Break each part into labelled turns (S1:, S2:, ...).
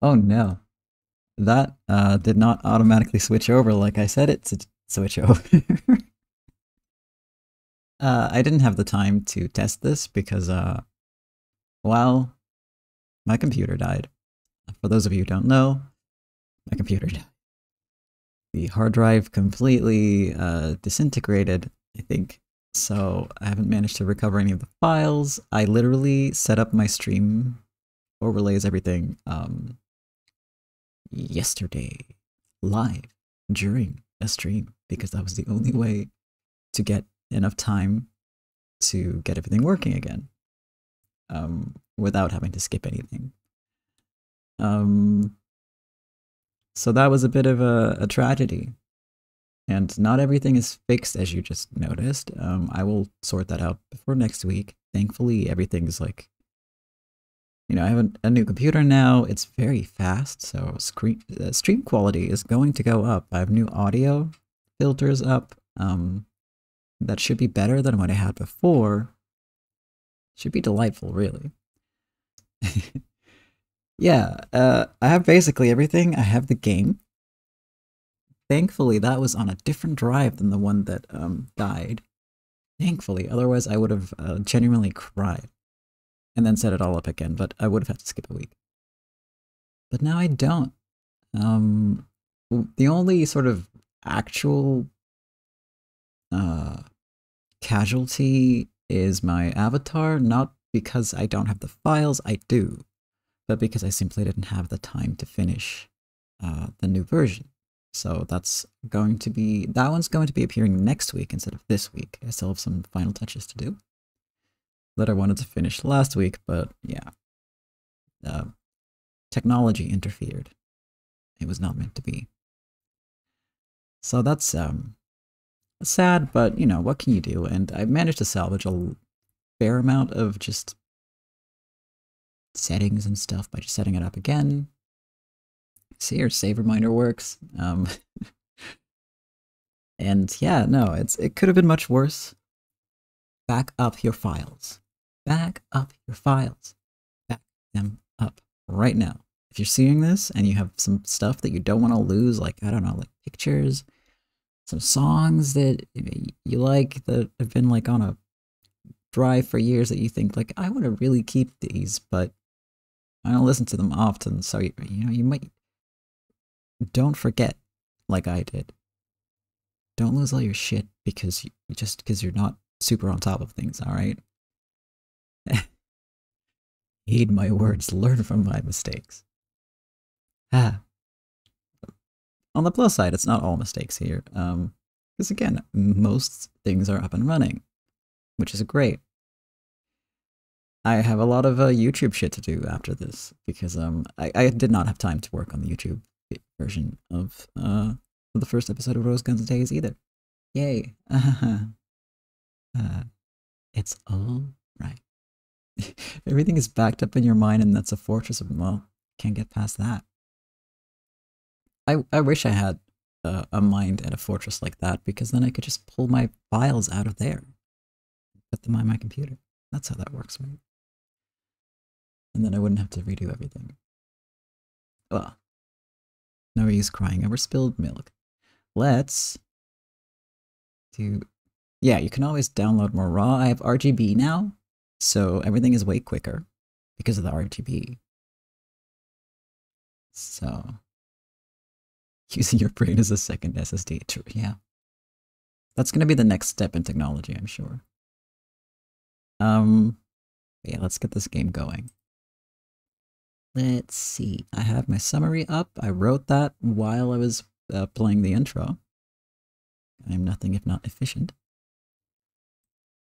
S1: Oh no. That did not automatically switch over like I said it to switch over. I didn't have the time to test this because, well, my computer died. For those of you who don't know, my computer died. The hard drive completely disintegrated, I think. So I haven't managed to recover any of the files. I literally set up my stream overlays, everything, yesterday, live, during a stream, because that was the only way to get enough time to get everything working again, without having to skip anything. So that was a bit of a tragedy. And not everything is fixed, as you just noticed. I will sort that out before next week. Thankfully, everything's like, you know, I have a new computer now. It's very fast, so stream quality is going to go up. I have new audio filters up. That should be better than what I had before. Should be delightful, really. Yeah, I have basically everything. I have the game. Thankfully, that was on a different drive than the one that died. Thankfully, otherwise I would have genuinely cried and then set it all up again, but I would have had to skip a week. But now I don't. The only sort of actual casualty is my avatar, not because I don't have the files, I do, but because I simply didn't have the time to finish the new version. So that one's going to be appearing next week instead of this week. I still have some final touches to do that I wanted to finish last week, but yeah. Technology interfered. It was not meant to be. So that's sad, but you know, what can you do? And I managed to salvage a fair amount of just settings and stuff by just setting it up again. See, your save reminder works. And yeah, no, it could have been much worse. Back up your files. Back up your files. Back them up right now. If you're seeing this and you have some stuff that you don't want to lose, like, I don't know, like pictures, some songs that you like that have been like on a drive for years that you think like, I want to really keep these, but I don't listen to them often, so you know, you might. Don't forget, like I did. Don't lose all your shit because you're not super on top of things, alright? Heed my words, learn from my mistakes. Ah. On the plus side, it's not all mistakes here. Because again, most things are up and running, which is great. I have a lot of YouTube shit to do after this, because I did not have time to work on the YouTube version of the first episode of Rose Guns and Days either. Yay. It's all right. Everything is backed up in your mind, and that's a fortress of, well, can't get past that. I wish I had a mind and a fortress like that, because then I could just pull my files out of there, put them on my computer. That's how that works, right? And then I wouldn't have to redo everything. Well, no use crying over spilled milk. Let's do... Yeah, you can always download more RAW. I have RGB now, so everything is way quicker because of the RGB. So, using your brain as a second SSD. True, yeah. That's going to be the next step in technology, I'm sure. Yeah, let's get this game going. Let's see. I have my summary up. I wrote that while I was playing the intro. I am nothing if not efficient.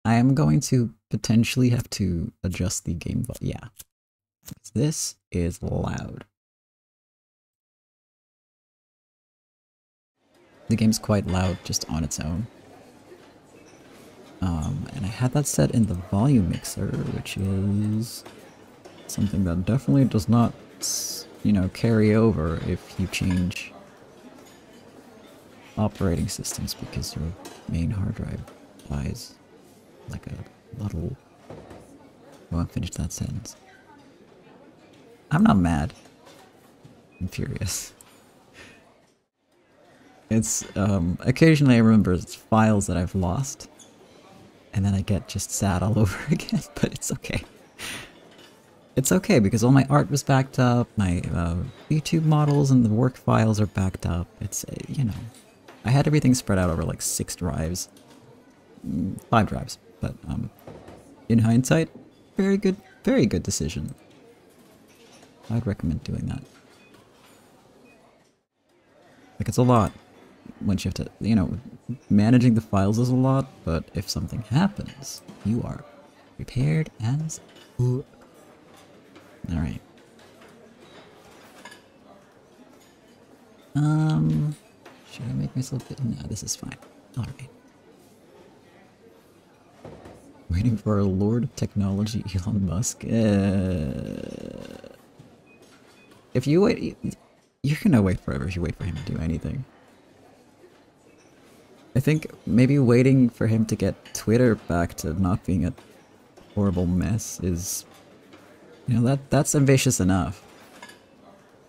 S1: I am going to potentially have to adjust the game volume. Yeah. This is loud. The game's quite loud just on its own. And I had that set in the volume mixer, which is something that definitely does not, you know, carry over if you change operating systems, because your main hard drive dies like a little... I won't finish that sentence. I'm not mad. I'm furious. It's, occasionally I remember files that I've lost, and then I get just sad all over again, but it's okay. It's okay, because all my art was backed up, my YouTube models and the work files are backed up. It's, you know, I had everything spread out over like 6 drives. 5 drives, but in hindsight, very good decision. I'd recommend doing that. Like, it's a lot once you have to, you know, managing the files is a lot, but if something happens, you are prepared as fuck. Alright. Should I make myself no, this is fine. Alright. Waiting for a Lord of Technology, Elon Musk. If you wait, you're gonna wait forever if you wait for him to do anything. I think maybe waiting for him to get Twitter back to not being a horrible mess is, you know, that's ambitious enough.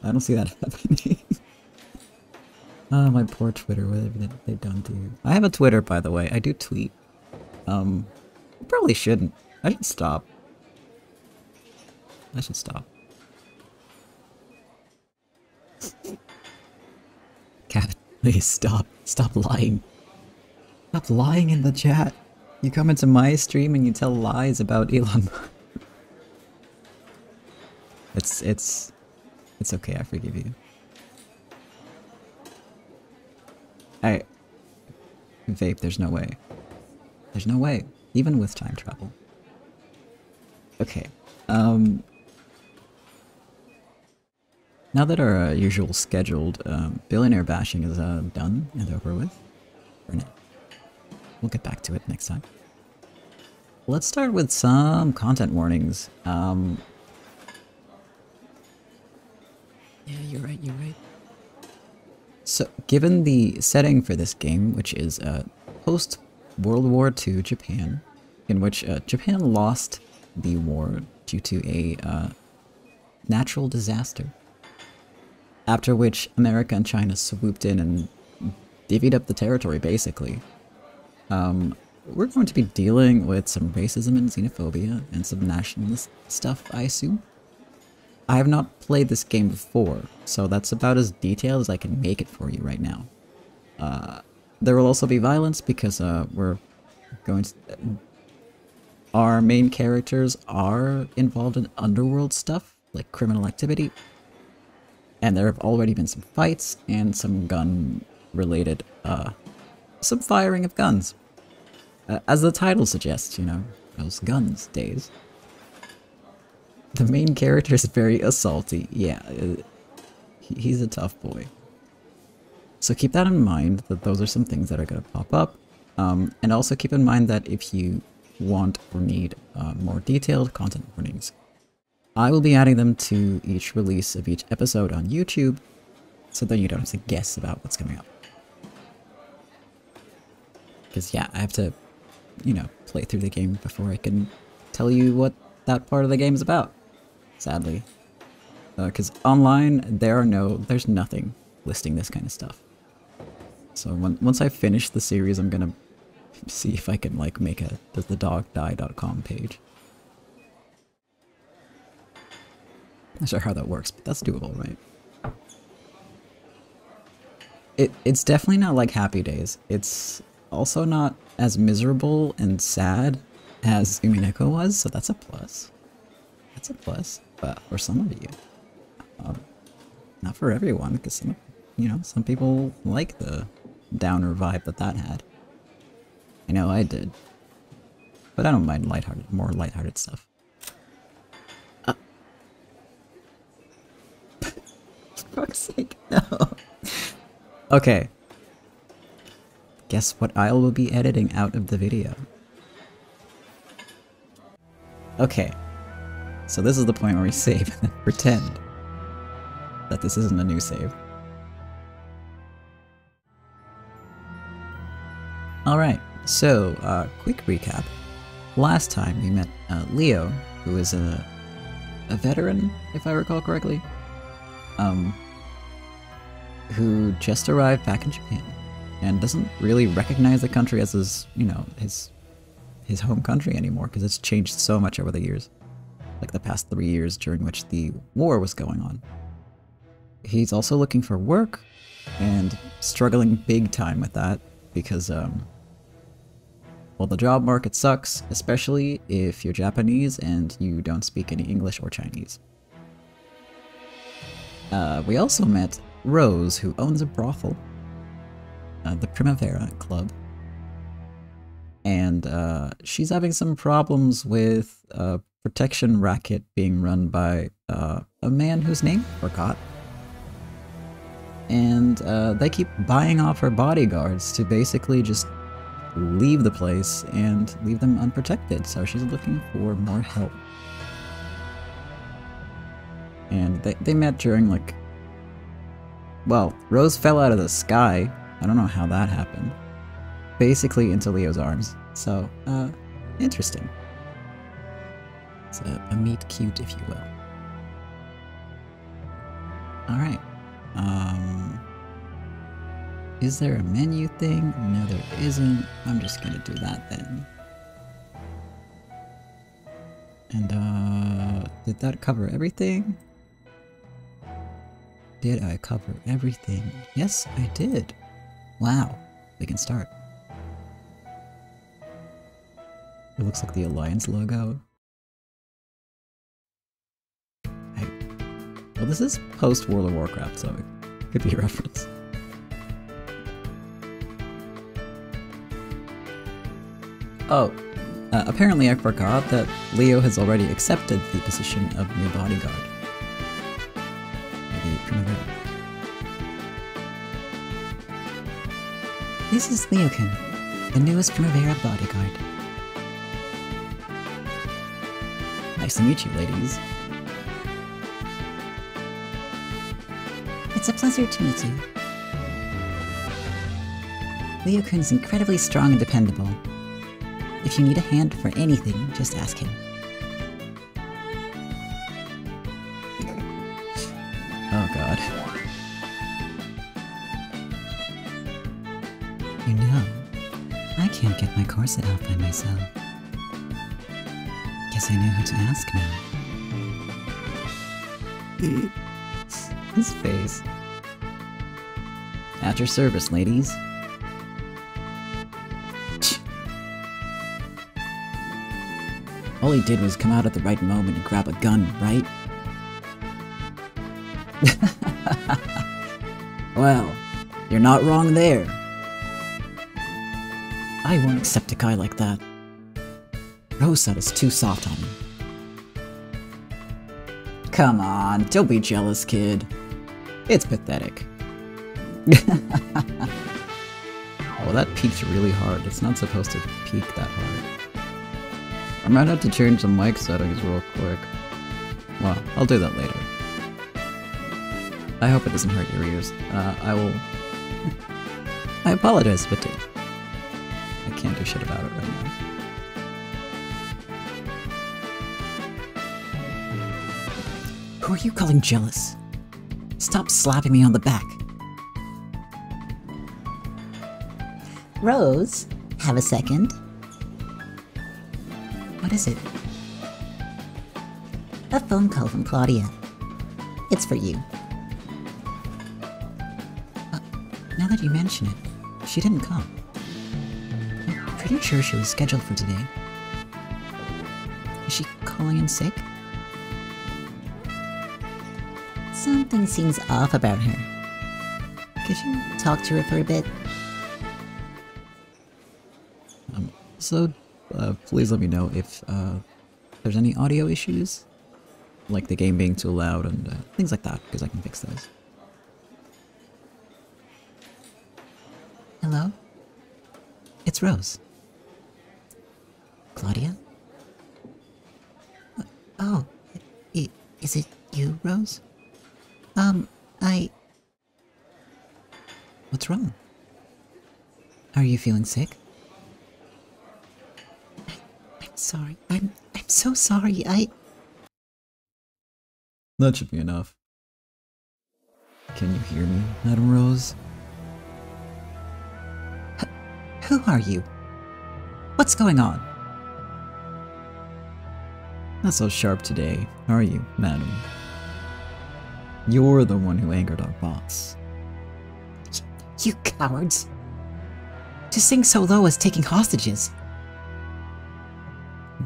S1: I don't see that happening. Oh, my poor Twitter, what have they done to you? I have a Twitter, by the way. I do tweet. I probably shouldn't. I should stop. I should stop. Cat, please stop. Stop lying. Stop lying in the chat. You come into my stream and you tell lies about Elon Musk. It's okay, I forgive you. Vape, there's no way. There's no way. Even with time travel. Okay, now that our usual scheduled billionaire bashing is done and over with, for now. We'll get back to it next time. Let's start with some content warnings. Yeah, you're right, you're right. So, given the setting for this game, which is post-World War II Japan, in which Japan lost the war due to a natural disaster, after which America and China swooped in and divvied up the territory, basically. We're going to be dealing with some racism and xenophobia and some nationalist stuff, I assume. I have not played this game before, so that's about as detailed as I can make it for you right now. There will also be violence because we're going to... Our main characters are involved in underworld stuff, like criminal activity. And there have already been some fights and some gun-related, some firing of guns. As the title suggests, you know, those guns days. The main character is very assaulty. Yeah, he's a tough boy. So keep that in mind, that those are some things that are going to pop up. And also keep in mind that if you want or need more detailed content warnings, I will be adding them to each release of each episode on YouTube, so that you don't have to guess about what's coming up. Because yeah, I have to, you know, play through the game before I can tell you what that part of the game is about, sadly. Because online, there's nothing listing this kind of stuff. So once I finish the series, I'm gonna see if I can, like, make a doesthedogdie.com page. Not sure how that works, but that's doable, right? It's definitely not like Happy Days. It's also not as miserable and sad as Umineko was, so that's a plus. That's a plus, but for some of you. Not for everyone, because some, you know, some people like the downer vibe that had. I know I did. But I don't mind more lighthearted stuff. For fuck's sake, no. Okay. Guess what I will be editing out of the video. Okay. So this is the point where we save and pretend that this isn't a new save. Alright, so, quick recap. Last time we met Leo, who is a veteran, if I recall correctly. who just arrived back in Japan and doesn't really recognize the country as his, you know, his home country anymore because it's changed so much over the years, like the past 3 years during which the war was going on. He's also looking for work and struggling big time with that because, well, the job market sucks, especially if you're Japanese and you don't speak any English or Chinese. We also met Rose, who owns a brothel, the Primavera Club, and she's having some problems with a protection racket being run by a man whose name I forgot. And they keep buying off her bodyguards to basically just leave the place and leave them unprotected, so she's looking for more help. And they met during, like, well, Rose fell out of the sky. I don't know how that happened. Basically into Leo's arms. So, interesting. It's a meet cute, if you will. Alright. Is there a menu thing? No, there isn't. I'm just gonna do that then. And, did that cover everything? Did I cover everything? Yes, I did. Wow, we can start. It looks like the Alliance logo. Well, this is post-World of Warcraft, so it could be a reference. Oh, apparently I forgot that Leo has already accepted the position of new bodyguard. This is Leokin, the newest Primavera bodyguard. Nice to meet you, ladies. It's a pleasure to meet you. Leokin's incredibly strong and dependable. If you need a hand for anything, just ask him. Oh god. You know, I can't get my corset off by myself. Guess I know who to ask now. His face. At your service, ladies. All he did was come out at the right moment and grab a gun, right? Well, you're not wrong there. I won't accept a guy like that. Rose said it's too soft on me. Come on, don't be jealous, kid. It's pathetic. Oh, that peaked really hard. It's not supposed to peak that hard. I might have to change the mic settings real quick. Well, I'll do that later. I hope it doesn't hurt your ears. I will... I apologize if it did. I can't do shit about it right now. Who are you calling jealous? Stop slapping me on the back. Rose, have a second. What is it? A phone call from Claudia. It's for you. Now that you mention it, she didn't come. I'm pretty sure she was scheduled for today. Is she calling in sick? Something seems off about her. Could you talk to her for a bit? Please let me know if there's any audio issues, like the game being too loud and things like that, because I can fix those. Hello? It's Rose. Claudia? Oh, is it you, Rose? What's wrong? Are you feeling sick? I'm sorry. I'm so sorry. That should be enough. Can you hear me, Madame Rose?
S2: Who are you? What's going on?
S1: Not so sharp today, are you, madam? You're the one who angered our boss.
S2: You cowards! To sing so low as taking hostages.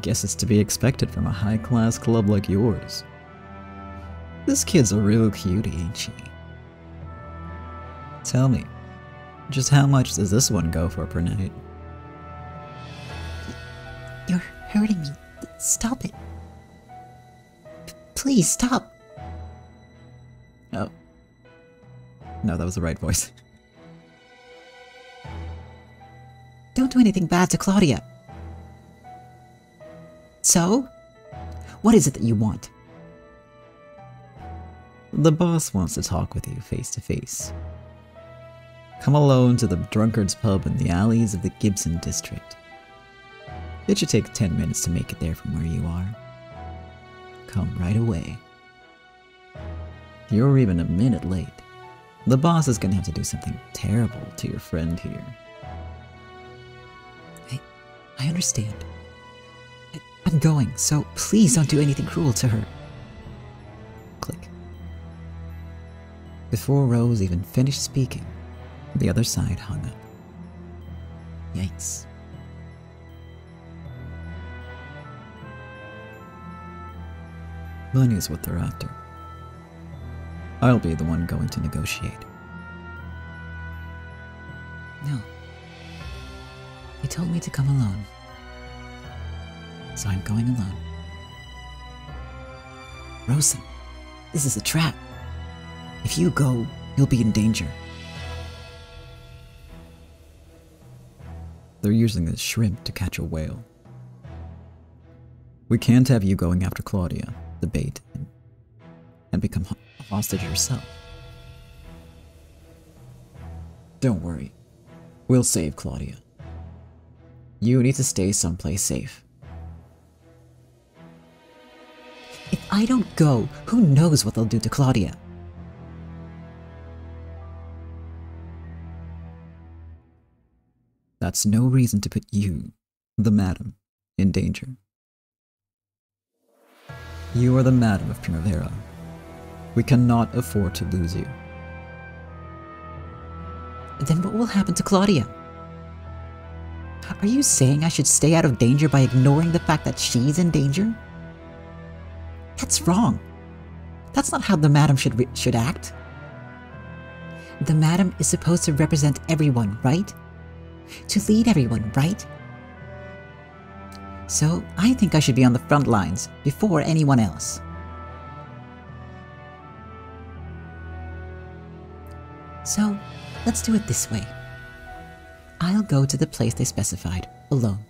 S1: Guess it's to be expected from a high-class club like yours. This kid's a real cutie, ain't she? Tell me, just how much does this one go for per night?
S2: You're hurting me. Stop it. Please, stop.
S1: Oh. No, that was the right voice.
S2: Don't do anything bad to Claudia. So? What is it that you want?
S1: The boss wants to talk with you face to face. Come alone to the drunkard's pub in the alleys of the Gibson district. It should take 10 minutes to make it there from where you are. Come right away. If you're even a minute late, the boss is gonna have to do something terrible to your friend here.
S2: I understand. I'm going, so please don't do anything cruel to her.
S1: Click. Before Rose even finished speaking, the other side hung up. Yikes. Money is what they're after. I'll be the one going to negotiate.
S2: No. He told me to come alone. So I'm going alone. Rosen, this is a trap. If you go, you'll be in danger.
S1: They're using this shrimp to catch a whale. We can't have you going after Claudia, the bait, and become a hostage yourself. Don't worry. We'll save Claudia. You need to stay someplace safe.
S2: If I don't go, who knows what they'll do to Claudia?
S1: That's no reason to put you, the madam, in danger. You are the madam of Primavera. We cannot afford to lose you.
S2: Then what will happen to Claudia? Are you saying I should stay out of danger by ignoring the fact that she's in danger? That's wrong. That's not how the madam should act. The madam is supposed to represent everyone, right? To lead everyone, right? So I think I should be on the front lines before anyone else. So let's do it this way. I'll go to the place they specified, alone.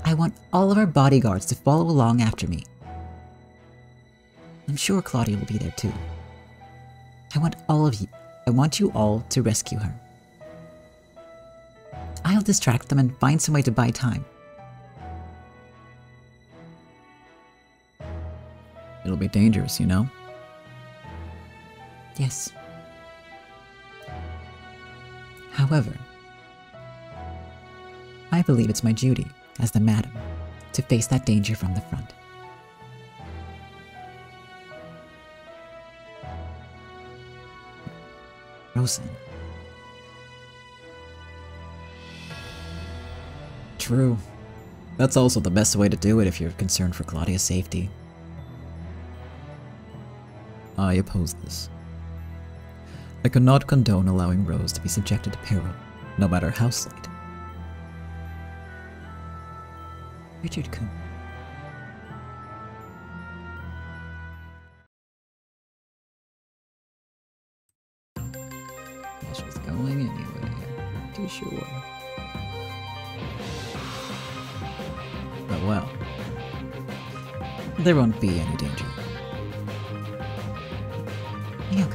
S2: I want all of our bodyguards to follow along after me. I'm sure Claudia will be there too. I want you all to rescue her. I'll distract them and find some way to buy time.
S1: It'll be dangerous, you know?
S2: Yes. However, I believe it's my duty, as the madam, to face that danger from the front. Rosen.
S1: True. That's also the best way to do it if you're concerned for Claudia's safety. I oppose this. I cannot condone allowing Rose to be subjected to peril, no matter how slight.
S2: Richard-kun.
S1: Well, she's going anyway, too sure. But well, there won't be any danger.
S2: Look.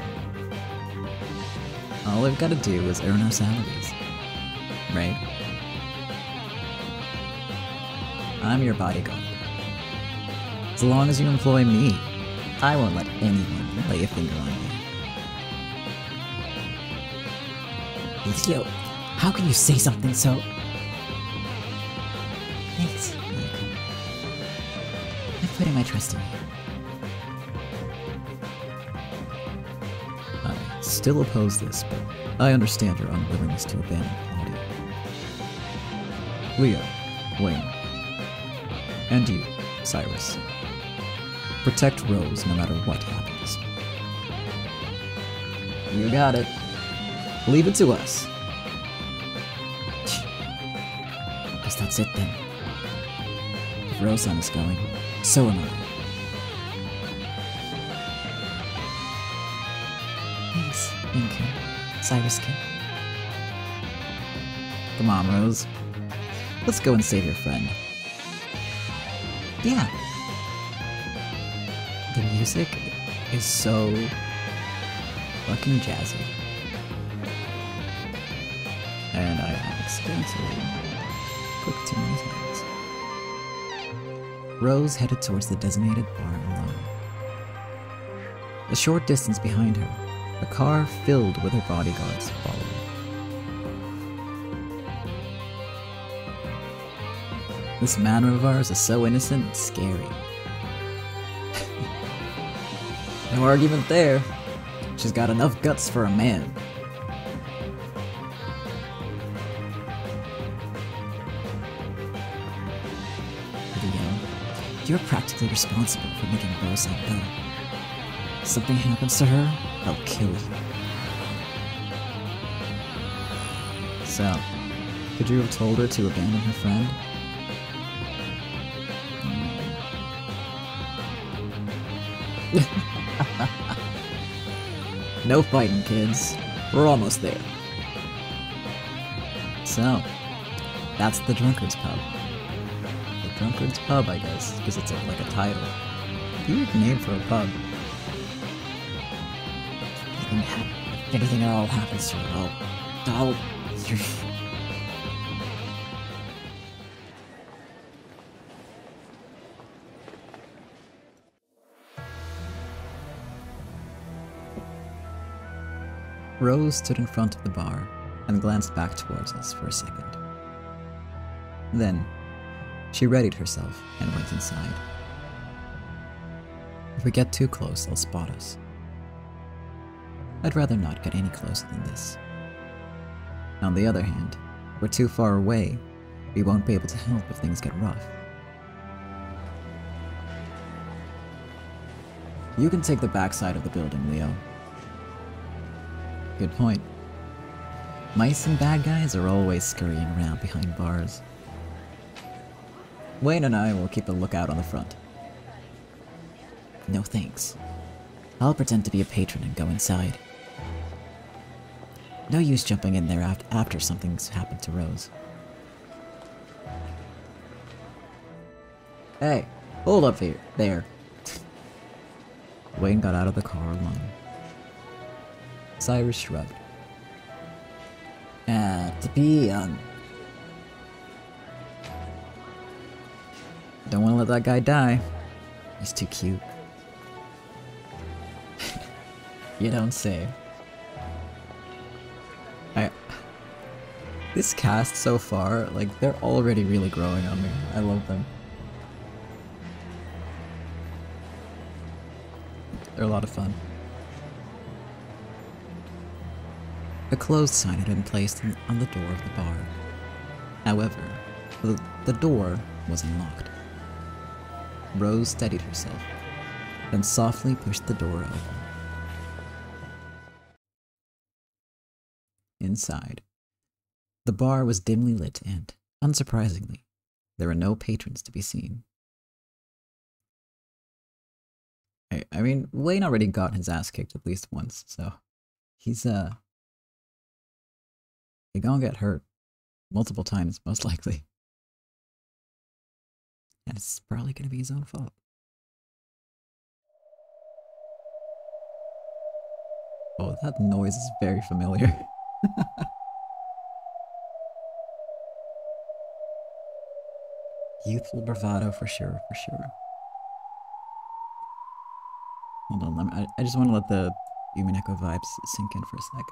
S1: All we've got to do is earn our salaries, right? I'm your bodyguard. As long as you employ me, I won't let anyone lay a finger on you.
S2: Leo, how can you say something so... Thanks, Nick. I'm putting my trust in you.
S1: I still oppose this, but I understand your unwillingness to abandon Claudia. Leo, Wayne, and you, Cyrus. Protect Rose no matter what happens. You got it. Leave it to us.
S2: Guess that's it then. If Rosan is going, so am I. Thanks, Inca. Cyrus King.
S1: Come on, Rose. Let's go and save your friend.
S2: Yeah.
S1: The music is so fucking jazzy. And I have accidentally clicked too many times. Rose headed towards the designated bar alone. A short distance behind her, a car filled with her bodyguards followed. This manner of ours is so innocent and scary. No argument there. She's got enough guts for a man.
S2: Leo, you're practically responsible for making Rose better. If something happens to her, I'll kill you.
S1: So, could you have told her to abandon her friend? No fighting, kids. We're almost there. So, that's the Drunkard's Pub. The Drunkard's Pub, I guess, because it's like a title. Weird name for a pub.
S2: If anything at all happens to her, I'll...
S1: Rose stood in front of the bar and glanced back towards us for a second. Then, she readied herself and went inside. If we get too close, they'll spot us. I'd rather not get any closer than this. On the other hand, if we're too far away, we won't be able to help if things get rough. You can take the backside of the building, Leo. Good point. Mice and bad guys are always scurrying around behind bars. Wayne and I will keep a lookout on the front.
S2: No thanks. I'll pretend to be a patron and go inside. No use jumping in there after something's happened to Rose.
S1: Hey, hold up here. There. Wayne got out of the car alone. Cyrus shrugged.
S2: To be,
S1: Don't want to let that guy die.
S2: he's too cute.
S1: You don't say. This cast so far, like, they're already really growing on me. I love them. They're a lot of fun. A closed sign had been placed on the door of the bar. However, the door was unlocked. Rose steadied herself, then softly pushed the door open. Inside, the bar was dimly lit and, unsurprisingly, there were no patrons to be seen. I mean, Wayne already got his ass kicked at least once, so he's gonna get hurt multiple times, most likely. And it's probably gonna be his own fault. Oh, that noise is very familiar. Youthful bravado for sure, for sure. Hold on, I just want to let the Umineko vibes sink in for a sec.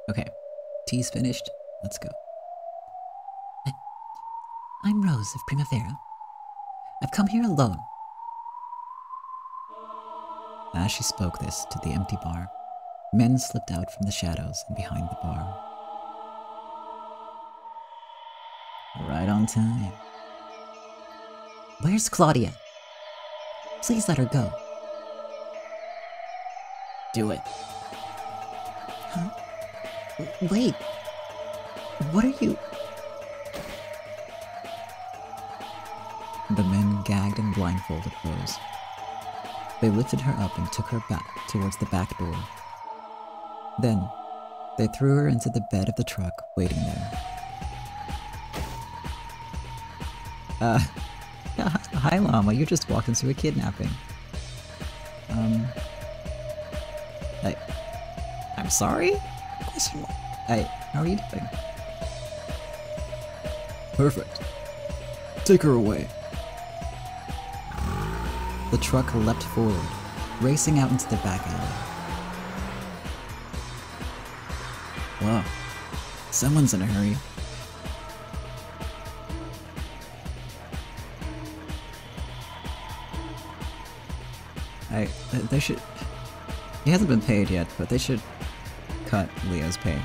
S1: Okay, tea's finished. Let's go.
S2: I'm Rose of Primavera. I've come here alone.
S1: As she spoke this to the empty bar, men slipped out from the shadows and behind the bar. Right on time.
S2: Where's Claudia? Please let her go.
S1: Do it.
S2: Huh? Wait. What are you...
S1: The men gagged and blindfolded Rose. They lifted her up and took her back towards the back door. Then, they threw her into the bed of the truck, waiting there. Hi Llama, you just walked into a kidnapping. I'm sorry? Question mark. Hey, how are you doing? Perfect. Take her away. The truck leapt forward, racing out into the back alley. Whoa, someone's in a hurry. They should... He hasn't been paid yet, but they should cut Leo's pay.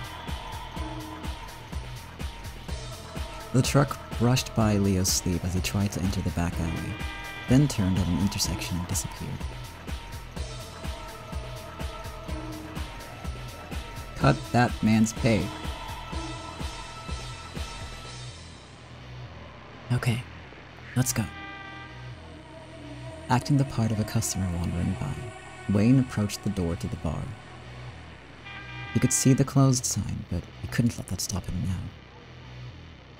S1: The truck brushed by Leo's sleeve as he tried to enter the back alley, then turned at an intersection and disappeared. Cut that man's pay. Okay, let's go. Acting the part of a customer wandering by, Wayne approached the door to the bar. He could see the closed sign, but he couldn't let that stop him now.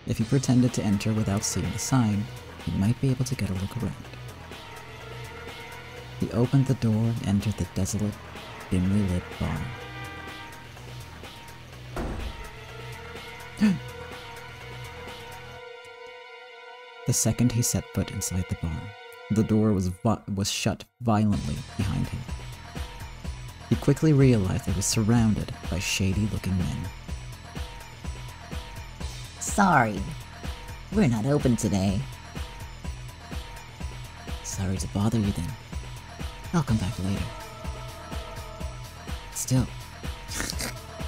S1: If he pretended to enter without seeing the sign, he might be able to get a look around. He opened the door and entered the desolate, dimly lit bar. The second he set foot inside the bar, the door was shut violently behind him. He quickly realized he was surrounded by shady-looking men.
S2: Sorry, we're not open today.
S1: Sorry to bother you then. I'll come back later. Still.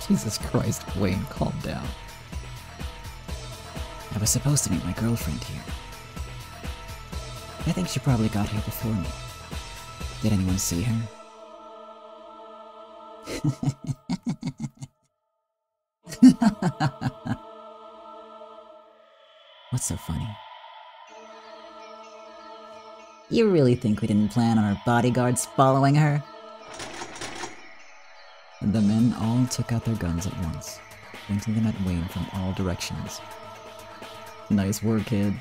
S1: Jesus Christ, Wayne, calm down. I was supposed to meet my girlfriend here. I think she probably got here before me. Did anyone see her? What's so funny?
S2: You really think we didn't plan on our bodyguards following her?
S1: The men all took out their guns at once, pointing them at Wayne from all directions. Nice work, kid.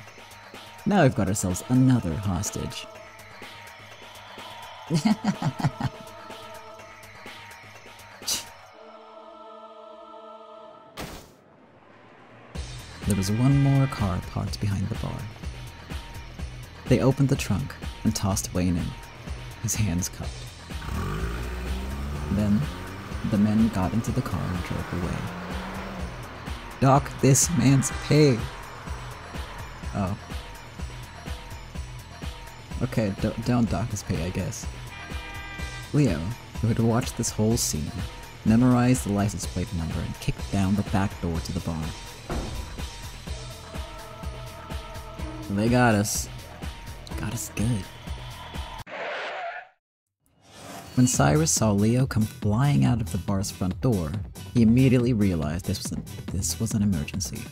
S1: Now we've got ourselves another hostage. There was one more car parked behind the bar. They opened the trunk and tossed Wayne in, his hands cupped. Then, the men got into the car and drove away. Dock this man's pay! Oh. Okay, don't dock his pay, I guess. Leo, who had watched this whole scene, memorized the license plate number and kicked down the back door to the bar. They got us. Got us good. When Cyrus saw Leo come flying out of the bar's front door, he immediately realized this was an emergency.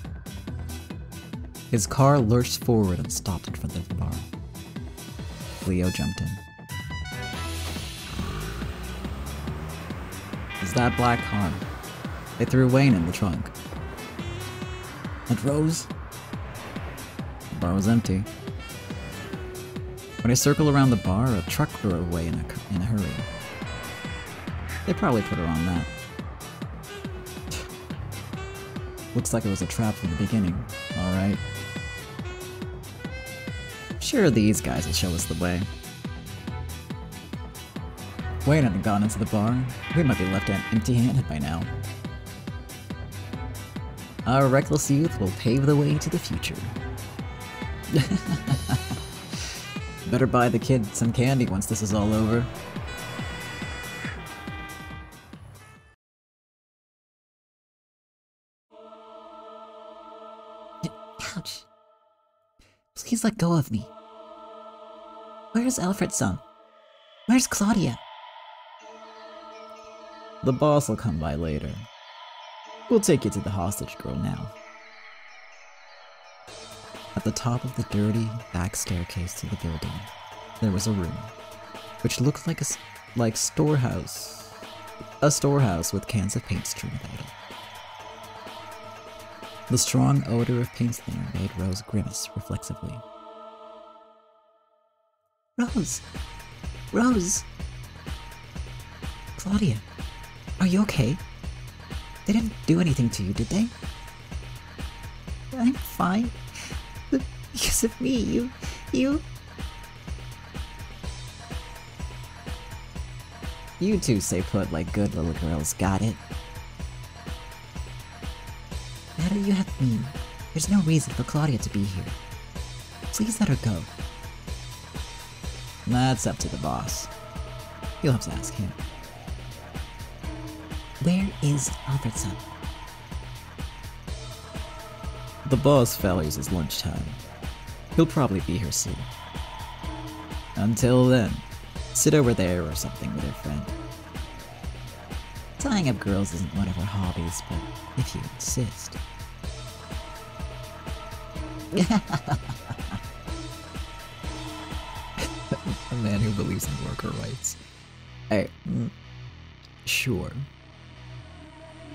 S1: His car lurched forward and stopped in front of the bar. Leo jumped in. Is that black car? They threw Wayne in the trunk. And Rose? The bar was empty. When I circled around the bar, a truck threw her away in a hurry. They probably put her on that. Looks like it was a trap from the beginning, alright. Sure, these guys will show us the way. Wayne hadn't gone into the bar. We might be left empty-handed by now. Our reckless youth will pave the way to the future. Better buy the kid some candy once this is all over.
S2: Ouch. Please let go of me. Where's Alfred's son? Where's Claudia?
S1: The boss will come by later. We'll take you to the hostage girl now. At the top of the dirty back staircase to the building, there was a room, which looked like a storehouse. A storehouse with cans of paint strewn about it. The strong odor of paint thinner made Rose grimace reflexively.
S2: Rose! Rose! Claudia, are you okay? They didn't do anything to you, did they? I'm fine. But because of me, you...
S1: You two stay put like good little girls, got it?
S2: Now that you have me, there's no reason for Claudia to be here. Please let her go.
S1: That's up to the boss. You'll have to ask him.
S2: Where is Alfred's son?
S1: The boss values his lunchtime. He'll probably be here soon. Until then, sit over there or something with your friend. Tying up girls isn't one of our hobbies, but if you insist. A man who believes in worker rights. Sure.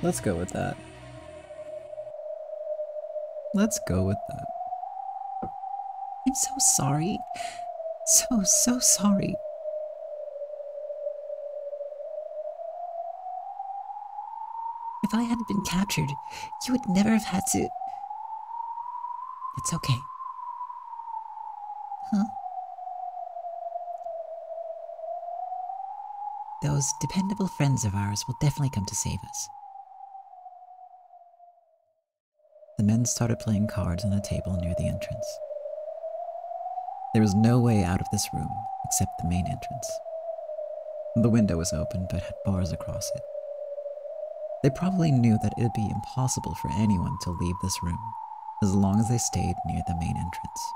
S1: Let's go with that. Let's go with that.
S2: I'm so sorry. So sorry. If I hadn't been captured, you would never have had to... It's okay. Huh? Those dependable friends of ours will definitely come to save us.
S1: The men started playing cards on a table near the entrance. There was no way out of this room except the main entrance. The window was open but had bars across it. They probably knew that it would be impossible for anyone to leave this room as long as they stayed near the main entrance.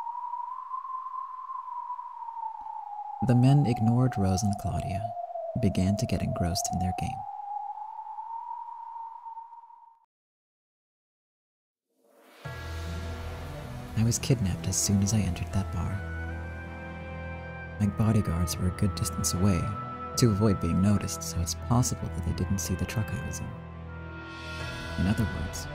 S1: The men ignored Rose and Claudia and began to get engrossed in their game. I was kidnapped as soon as I entered that bar. My bodyguards were a good distance away to avoid being noticed, so it's possible that they didn't see the truck I was in. In other words,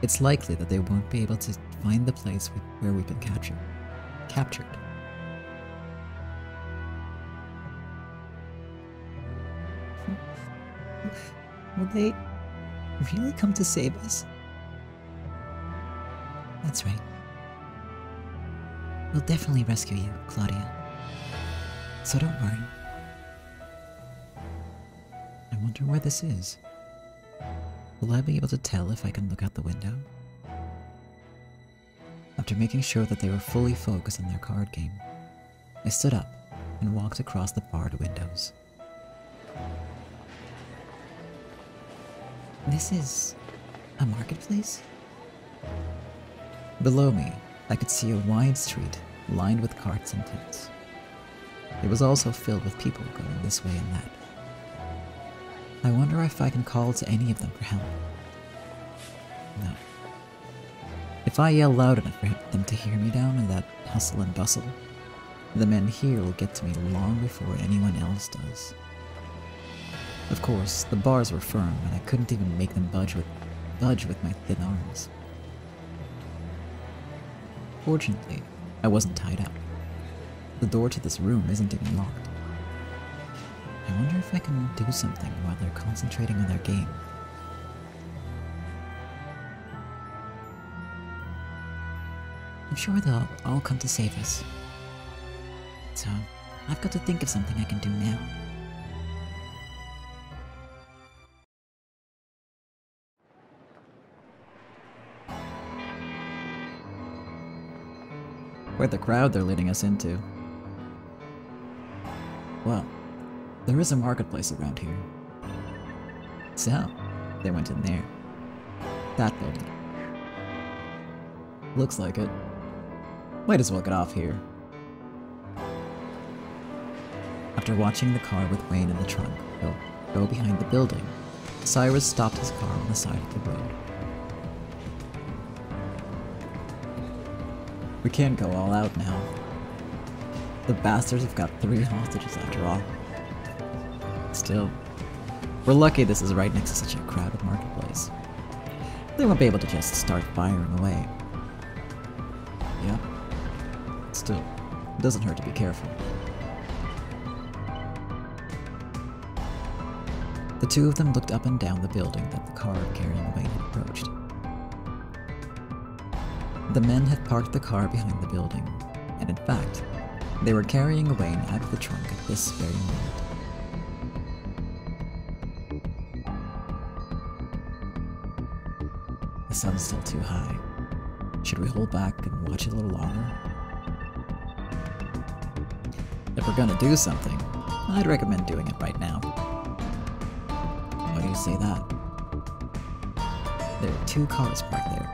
S1: it's likely that they won't be able to find the place where we've been captured.
S2: Will they really come to save us? That's right. We'll definitely rescue you, Claudia. So don't worry.
S1: I wonder where this is. Will I be able to tell if I can look out the window? After making sure that they were fully focused on their card game, I stood up and walked across the barred windows.
S2: This is a marketplace?
S1: Below me, I could see a wide street lined with carts and tents. It was also filled with people going this way and that. I wonder if I can call to any of them for help. No. If I yell loud enough for them to hear me down in that hustle and bustle, the men here will get to me long before anyone else does. Of course, the bars were firm and I couldn't even make them budge with my thin arms. Fortunately, I wasn't tied up. The door to this room isn't even locked. I wonder if I can do something while they're concentrating on their game.
S2: I'm sure they'll all come to save us. So, I've got to think of something I can do now.
S1: Quite the crowd they're leading us into. Well, there is a marketplace around here. So, they went in there. That building. Looks like it. Might as well get off here. After watching the car with Wayne in the trunk go behind the building, Cyrus stopped his car on the side of the road. We can't go all out now. The bastards have got 3 hostages after all. Still, we're lucky this is right next to such a crowded marketplace. They won't be able to just start firing away. Yeah. Still, it doesn't hurt to be careful. The two of them looked up and down the building that the car carrying Wayne had approached. The men had parked the car behind the building, and in fact, they were carrying Wayne out of the trunk at this very moment. The sun's still too high. Should we hold back and watch it a little longer? If we're gonna do something, I'd recommend doing it right now. Why do you say that? There are 2 cars parked there.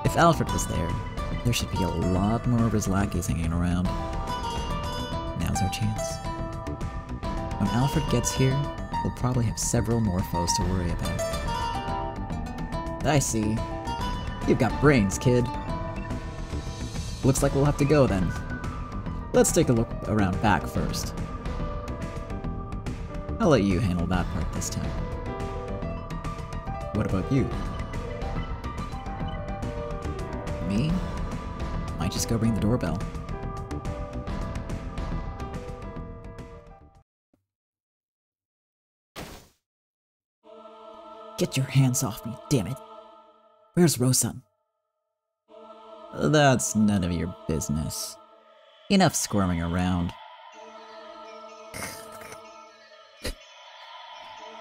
S1: If Alfred was there should be a lot more of his lackeys hanging around. Now's our chance. When Alfred gets here, we'll probably have several more foes to worry about. I see. You've got brains, kid. Looks like we'll have to go then. Let's take a look around back first. I'll let you handle that part this time. What about you? Me? Might just go ring the doorbell.
S2: Get your hands off me, damn it. Where's Rosa?
S1: That's none of your business. Enough squirming around.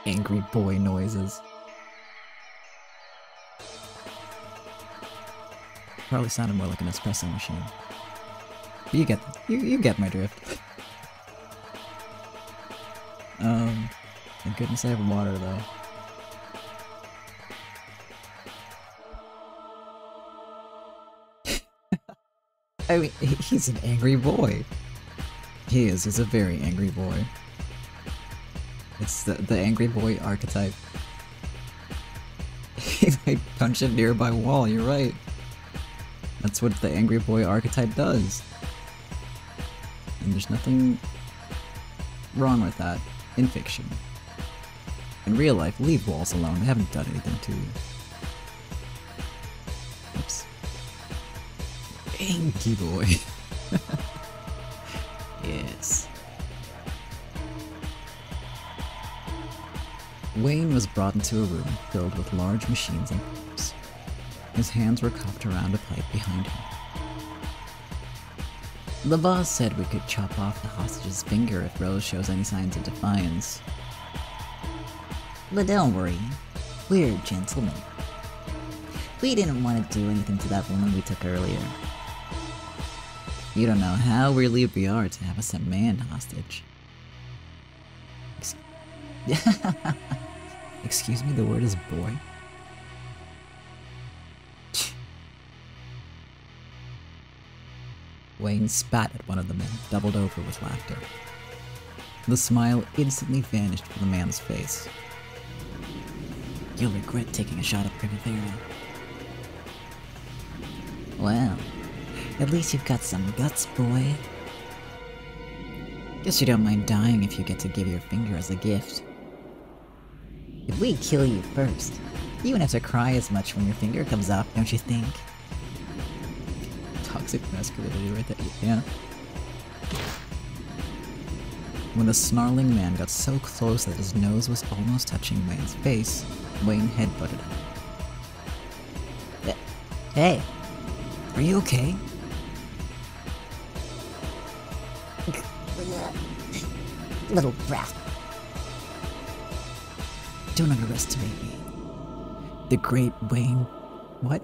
S1: Angry boy noises. Probably sounded more like an espresso machine. But you get my drift. Thank goodness I have water though. I mean, he's an angry boy. He is. He's a very angry boy. It's the angry boy archetype. He might punch a nearby wall, you're right. That's what the angry boy archetype does. And there's nothing wrong with that in fiction. In real life, leave walls alone. They haven't done anything to you. Oops. Angry boy. Yes. Wayne was brought into a room filled with large machines and pipes. His hands were cupped around a pipe behind him. The boss said we could chop off the hostage's finger if Rose shows any signs of defiance.
S2: But don't worry, we're gentlemen. We didn't want to do anything to that woman we took earlier.
S1: You don't know how relieved we are to have us a man hostage. Excuse me, the word is boy? Wayne spat at one of the men, doubled over with laughter. The smile instantly vanished from the man's face.
S2: You'll regret taking a shot at Primavera.
S1: Well,
S2: at least you've got some guts, boy.
S1: Guess you don't mind dying if you get to give your finger as a gift.
S2: If we kill you first, you won't have to cry as much when your finger comes off, don't you think?
S1: Toxic masculinity right there, yeah. When the snarling man got so close that his nose was almost touching Wayne's face, Wayne headbutted him.
S2: Hey, are you okay? Little brat. Don't underestimate me. The great Wayne... What?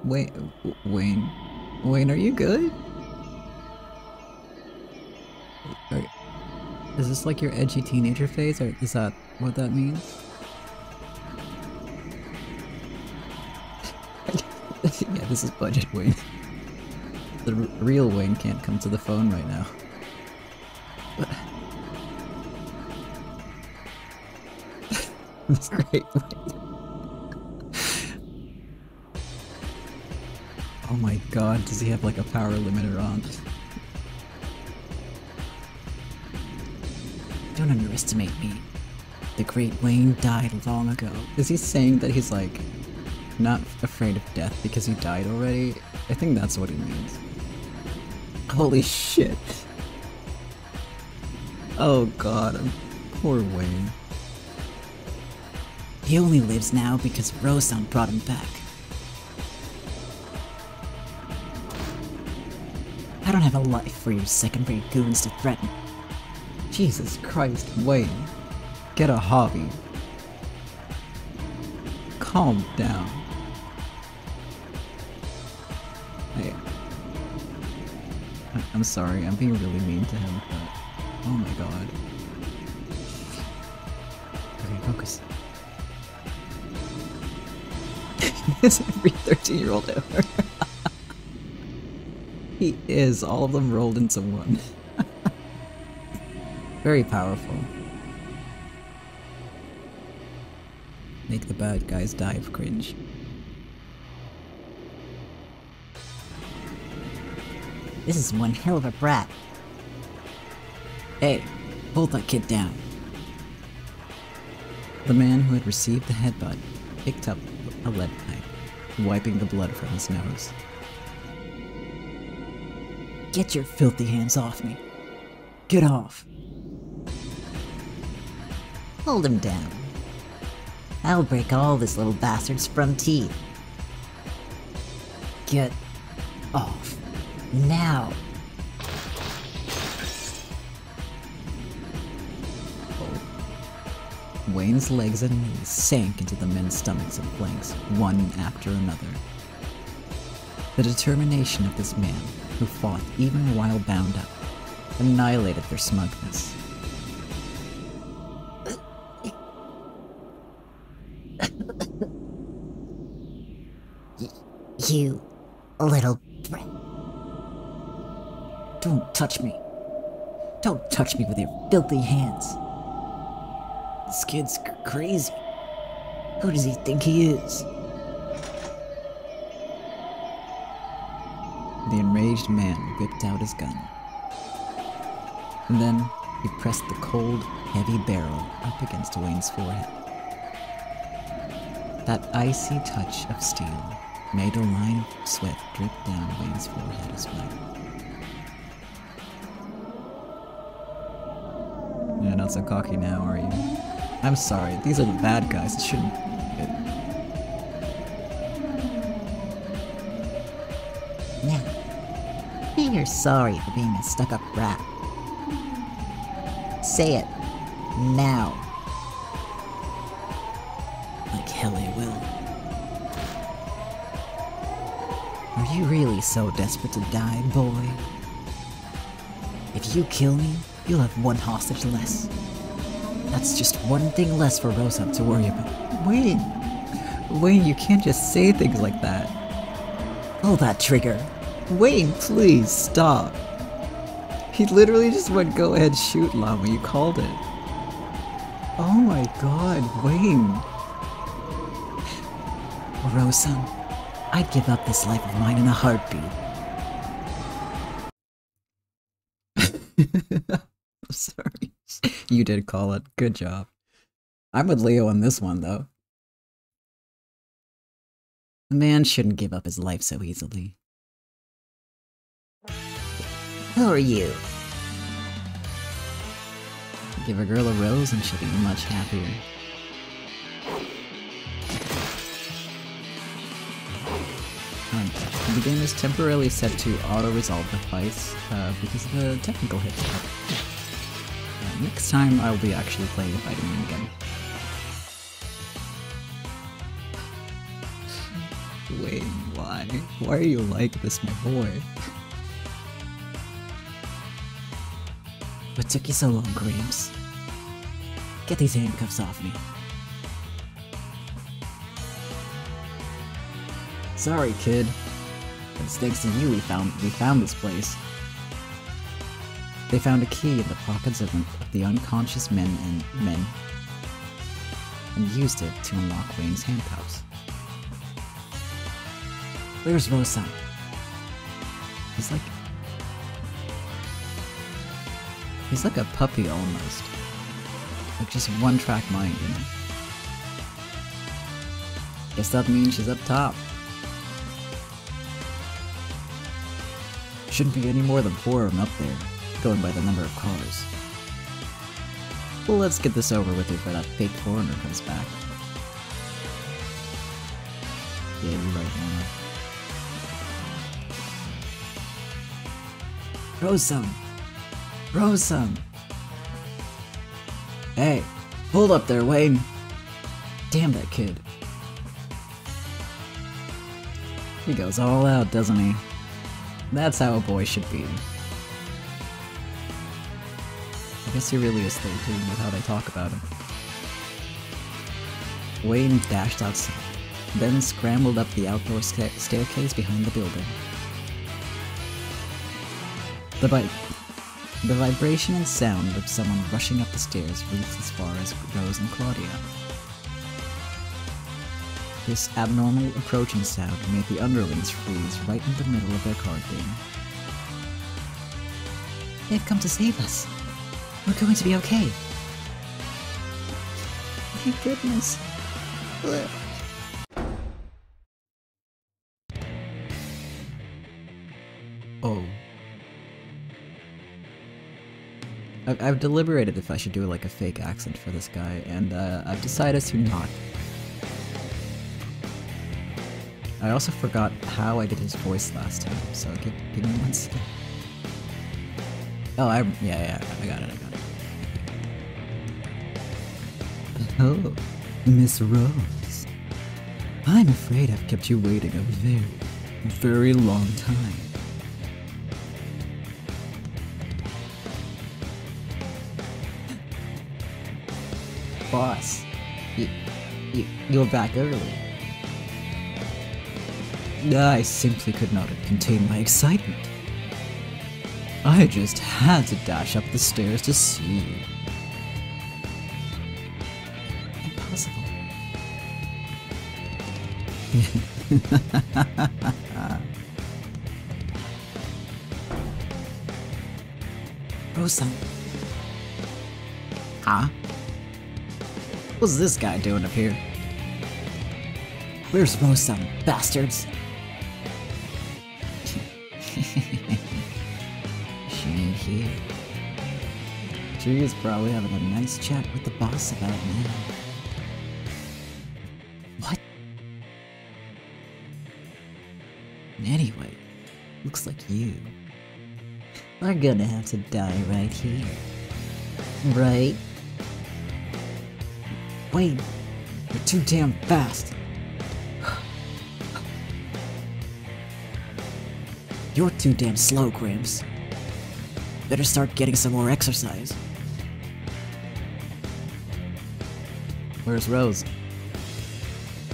S1: Wayne. Wayne, are you good? Is this like your edgy teenager phase, or is that what that means? Yeah, this is budget Wayne. The real Wayne can't come to the phone right now. That's great. Oh my god, does he have like a power limiter on?
S2: Don't underestimate me. The great Wayne died long ago.
S1: Is he saying that he's like not afraid of death because he died already? I think that's what he means. Holy shit. Oh god, poor Wayne.
S2: He only lives now because Rosan brought him back. I don't have a life for you second-rate goons to threaten.
S1: Jesus Christ, Wayne. Get a hobby. Calm down. I'm sorry, I'm being really mean to him, but oh my god. Okay, focus. Is every 13-year-old ever? He is, all of them rolled into one. Very powerful. Make the bad guys die of cringe.
S2: This is one hell of a brat. Hey, hold that kid down.
S1: The man who had received the headbutt picked up a lead pipe, wiping the blood from his nose.
S2: Get your filthy hands off me. Get off. Hold him down. I'll break all this little bastard's front teeth. Get off. Now.
S1: Wayne's legs and knees sank into the men's stomachs and flanks, one after another. The determination of this man, who fought even while bound up, annihilated their smugness.
S2: You little brat. Don't touch me. Don't touch me with your filthy hands. This kid's crazy. Who does he think he is?
S1: The enraged man whipped out his gun. And then he pressed the cold, heavy barrel up against Wayne's forehead. That icy touch of steel made a line of sweat drip down Wayne's forehead as well. You're not so cocky now, are you? I'm sorry, these are the bad guys, it shouldn't...
S2: Now, say you're sorry for being a stuck-up brat. Say it. Now. Like hell I will. Are you really so desperate to die, boy? If you kill me, you'll have one hostage less. That's just one thing less for Rosa to worry about.
S1: Wayne! Wayne, you can't just say things like that.
S2: Pull that trigger.
S1: Wayne, please, stop. He literally just went, go ahead, shoot, Llama, you called it. Oh my god, Wayne.
S2: Rosa, I'd give up this life of mine in a heartbeat.
S1: I'm sorry. You did call it. Good job. I'm with Leo on this one, though. A man shouldn't give up his life so easily.
S2: Who are you?
S1: Give a girl a rose and she'll be much happier. The game is temporarily set to auto-resolve the fights because of the technical hiccup. Next time I'll be actually playing the fighting game again. Wait, why? Why are you like this, my boy?
S2: What took you so long, Grams? Get these handcuffs off me.
S1: Sorry, kid. But it's thanks to you we found this place. They found a key in the pockets of the unconscious men and used it to unlock Wayne's handcuffs.
S2: Where's Rosa?
S1: He's like a puppy almost. Like just one-track mind, you know? Guess that means she's up top. Shouldn't be any more than 4 of them up there, going by the number of cars. Well, let's get this over with before that fake foreigner comes back. Yeah, you're right, Mona.
S2: Rosa! Rosa!
S1: Hey, hold up there, Wayne! Damn that kid. He goes all out, doesn't he? That's how a boy should be. I guess he really is 13 with how they talk about him. Wayne dashed outside, then scrambled up the outdoor staircase behind the building. The vibration and sound of someone rushing up the stairs reached as far as Rose and Claudia. This abnormal approaching sound made the underlings freeze right in the middle of their card game.
S2: They've come to save us. We're going to be okay.
S1: Thank goodness. Oh. I've deliberated if I should do like a fake accent for this guy, and I've decided to not. I also forgot how I did his voice last time, so give me 1 second. Oh, yeah, I got it. Oh, Miss Rose. I'm afraid I've kept you waiting a very, very long time. Boss, you're back early. I simply could not contain my excitement. I just had to dash up the stairs to see you.
S2: Impossible. Rosa.
S1: Huh? What's this guy doing up here?
S2: Where's Rosa, bastards?
S1: She ain't here. She is probably having a nice chat with the boss about me.
S2: What?
S1: Anyway, looks like you
S2: are gonna have to die right here. Right?
S1: Wait, you're too damn fast.
S2: You're too damn slow, Grams. Better start getting some more exercise.
S1: Where's Rose?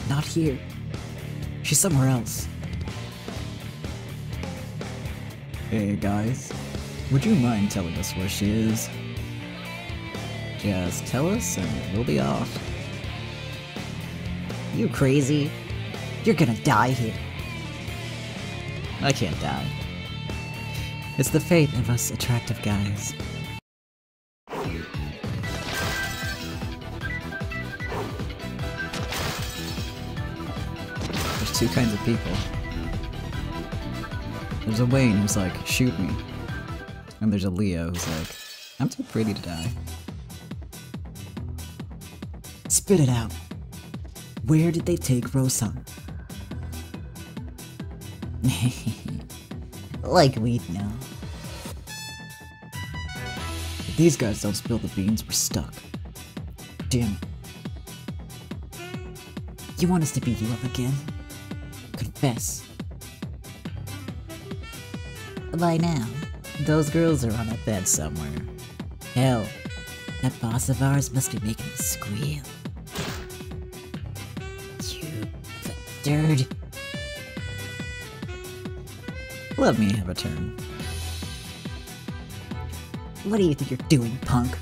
S2: Not here. She's somewhere else.
S1: Hey guys, would you mind telling us where she is? Just tell us and we'll be off.
S2: You crazy? You're gonna die here.
S1: I can't die. It's the fate of us attractive guys. There's 2 kinds of people. There's a Wayne who's like, shoot me. And there's a Leo who's like, I'm too pretty to die.
S2: Spit it out. Where did they take Rosa? Like we'd know.
S1: If these guys don't spill the beans, we're stuck.
S2: Damn. You want us to beat you up again? confess. By now, those girls are on that bed somewhere. Hell, that boss of ours must be making a squeal. You bastard.
S1: Let me have a turn.
S2: What do you think you're doing, punk?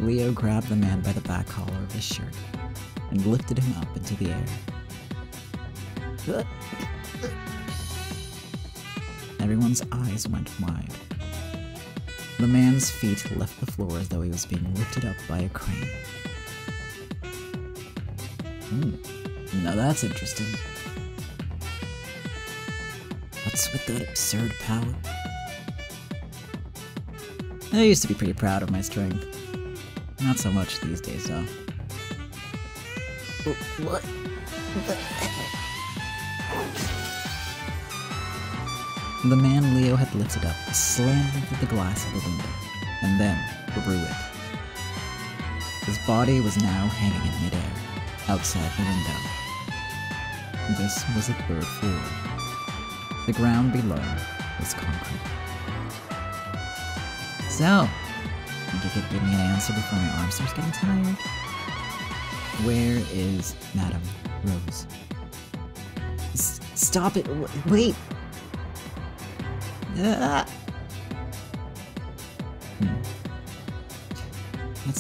S1: Leo grabbed the man by the back collar of his shirt and lifted him up into the air. Everyone's eyes went wide. The man's feet left the floor as though he was being lifted up by a crane. Now that's interesting. What's with that absurd power? I used to be pretty proud of my strength. Not so much these days, though.
S2: What?
S1: The man Leo had lifted up slammed into the glass of the window, and then through it. His body was now hanging in midair, outside the window. This was the 3rd floor. The ground below was concrete. So, think you could give me an answer before my arm starts getting tired? Where is Madame Rose?
S2: Stop it! Wait!
S1: That's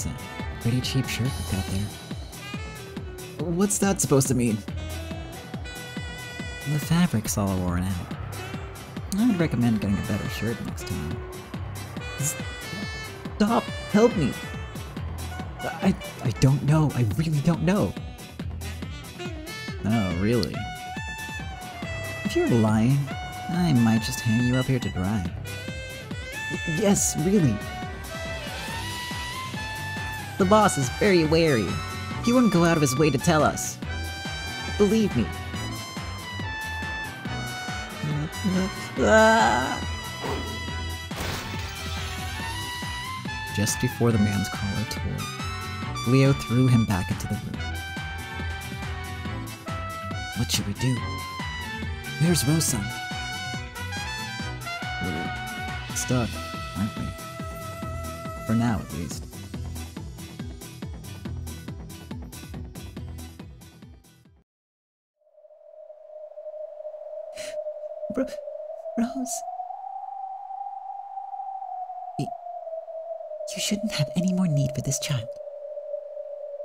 S1: a pretty cheap shirt you've got there. What's that supposed to mean? The fabric's all worn out. I'd recommend getting a better shirt next time. Stop! Help me! I don't know. I really don't know. Oh, really? If you're lying, I might just hang you up here to dry. Yes, really.
S2: The boss is very wary. He wouldn't go out of his way to tell us. Believe me.
S1: Just before the man's collar tore, Leo threw him back into the room. What should we do? Where's Rosa? We're stuck, aren't we? For now, at least.
S2: Rose? You shouldn't have any more need for this child.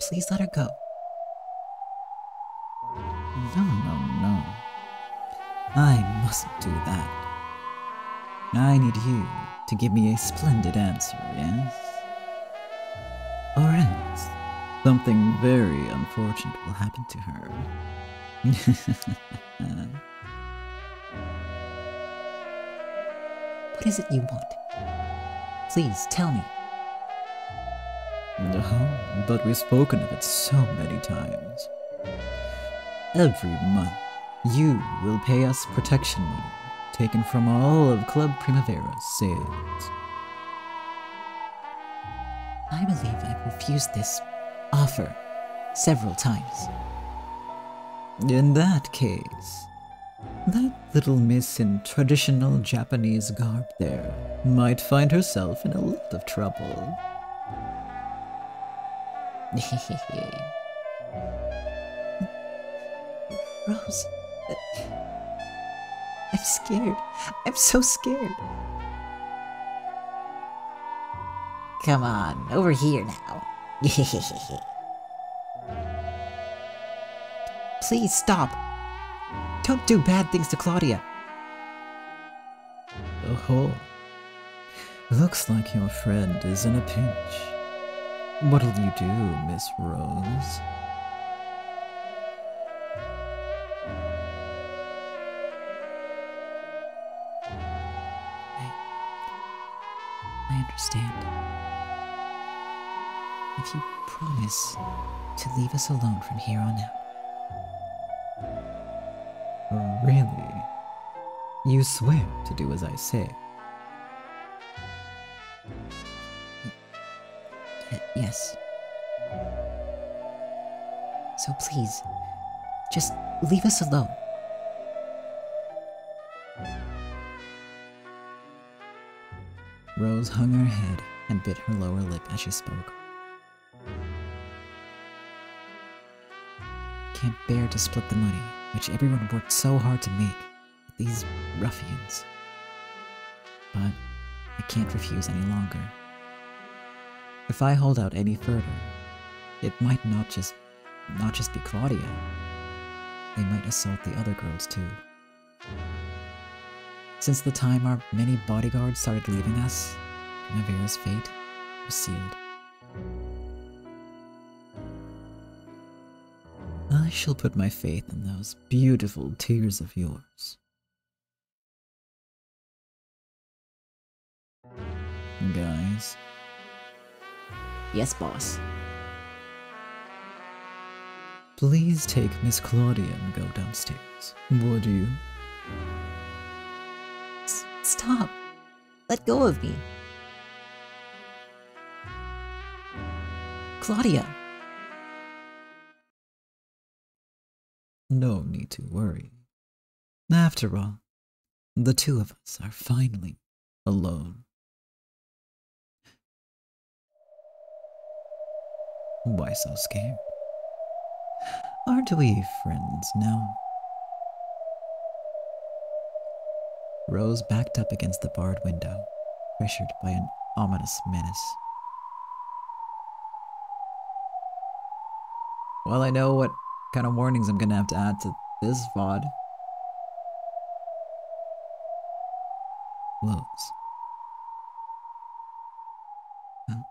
S2: Please let her go.
S1: No. I mustn't do that. I need you to give me a splendid answer, yes? Or else, something very unfortunate will happen to her.
S2: What is it you want? Please, tell me.
S1: No, but we've spoken of it so many times. Every month, you will pay us protection money, taken from all of Club Primavera's sales.
S2: I believe I've refused this offer several times.
S1: In that case, that little miss in traditional Japanese garb there might find herself in a lot of trouble.
S2: Rose, I'm scared. I'm so scared. Come on, over here now. Please stop. Don't do bad things to Claudia.
S1: Oh, looks like your friend is in a pinch. What'll you do, Miss Rose?
S2: I understand. If you promise to leave us alone from here on out.
S1: Really? You swear to do as I say?
S2: Yes. So please, Just leave us alone.
S1: Rose hung her head and bit her lower lip as she spoke. Can't bear to split the money, which everyone worked so hard to make, with these ruffians. But I can't refuse any longer. If I hold out any further, it might not just be Claudia. They might assault the other girls too. Since the time our many bodyguards started leaving us, Primavera's fate was sealed. I shall put my faith in those beautiful tears of yours. Guys.
S2: Yes, boss.
S1: Please take Miss Claudia and go downstairs, would you?
S2: Stop. Let go of me. Claudia.
S1: No need to worry. After all, the two of us are finally alone. Why so scared? Aren't we friends now? Rose backed up against the barred window, pressured by an ominous menace. Well, I know what kind of warnings I'm gonna have to add to this VOD. Close. Huh?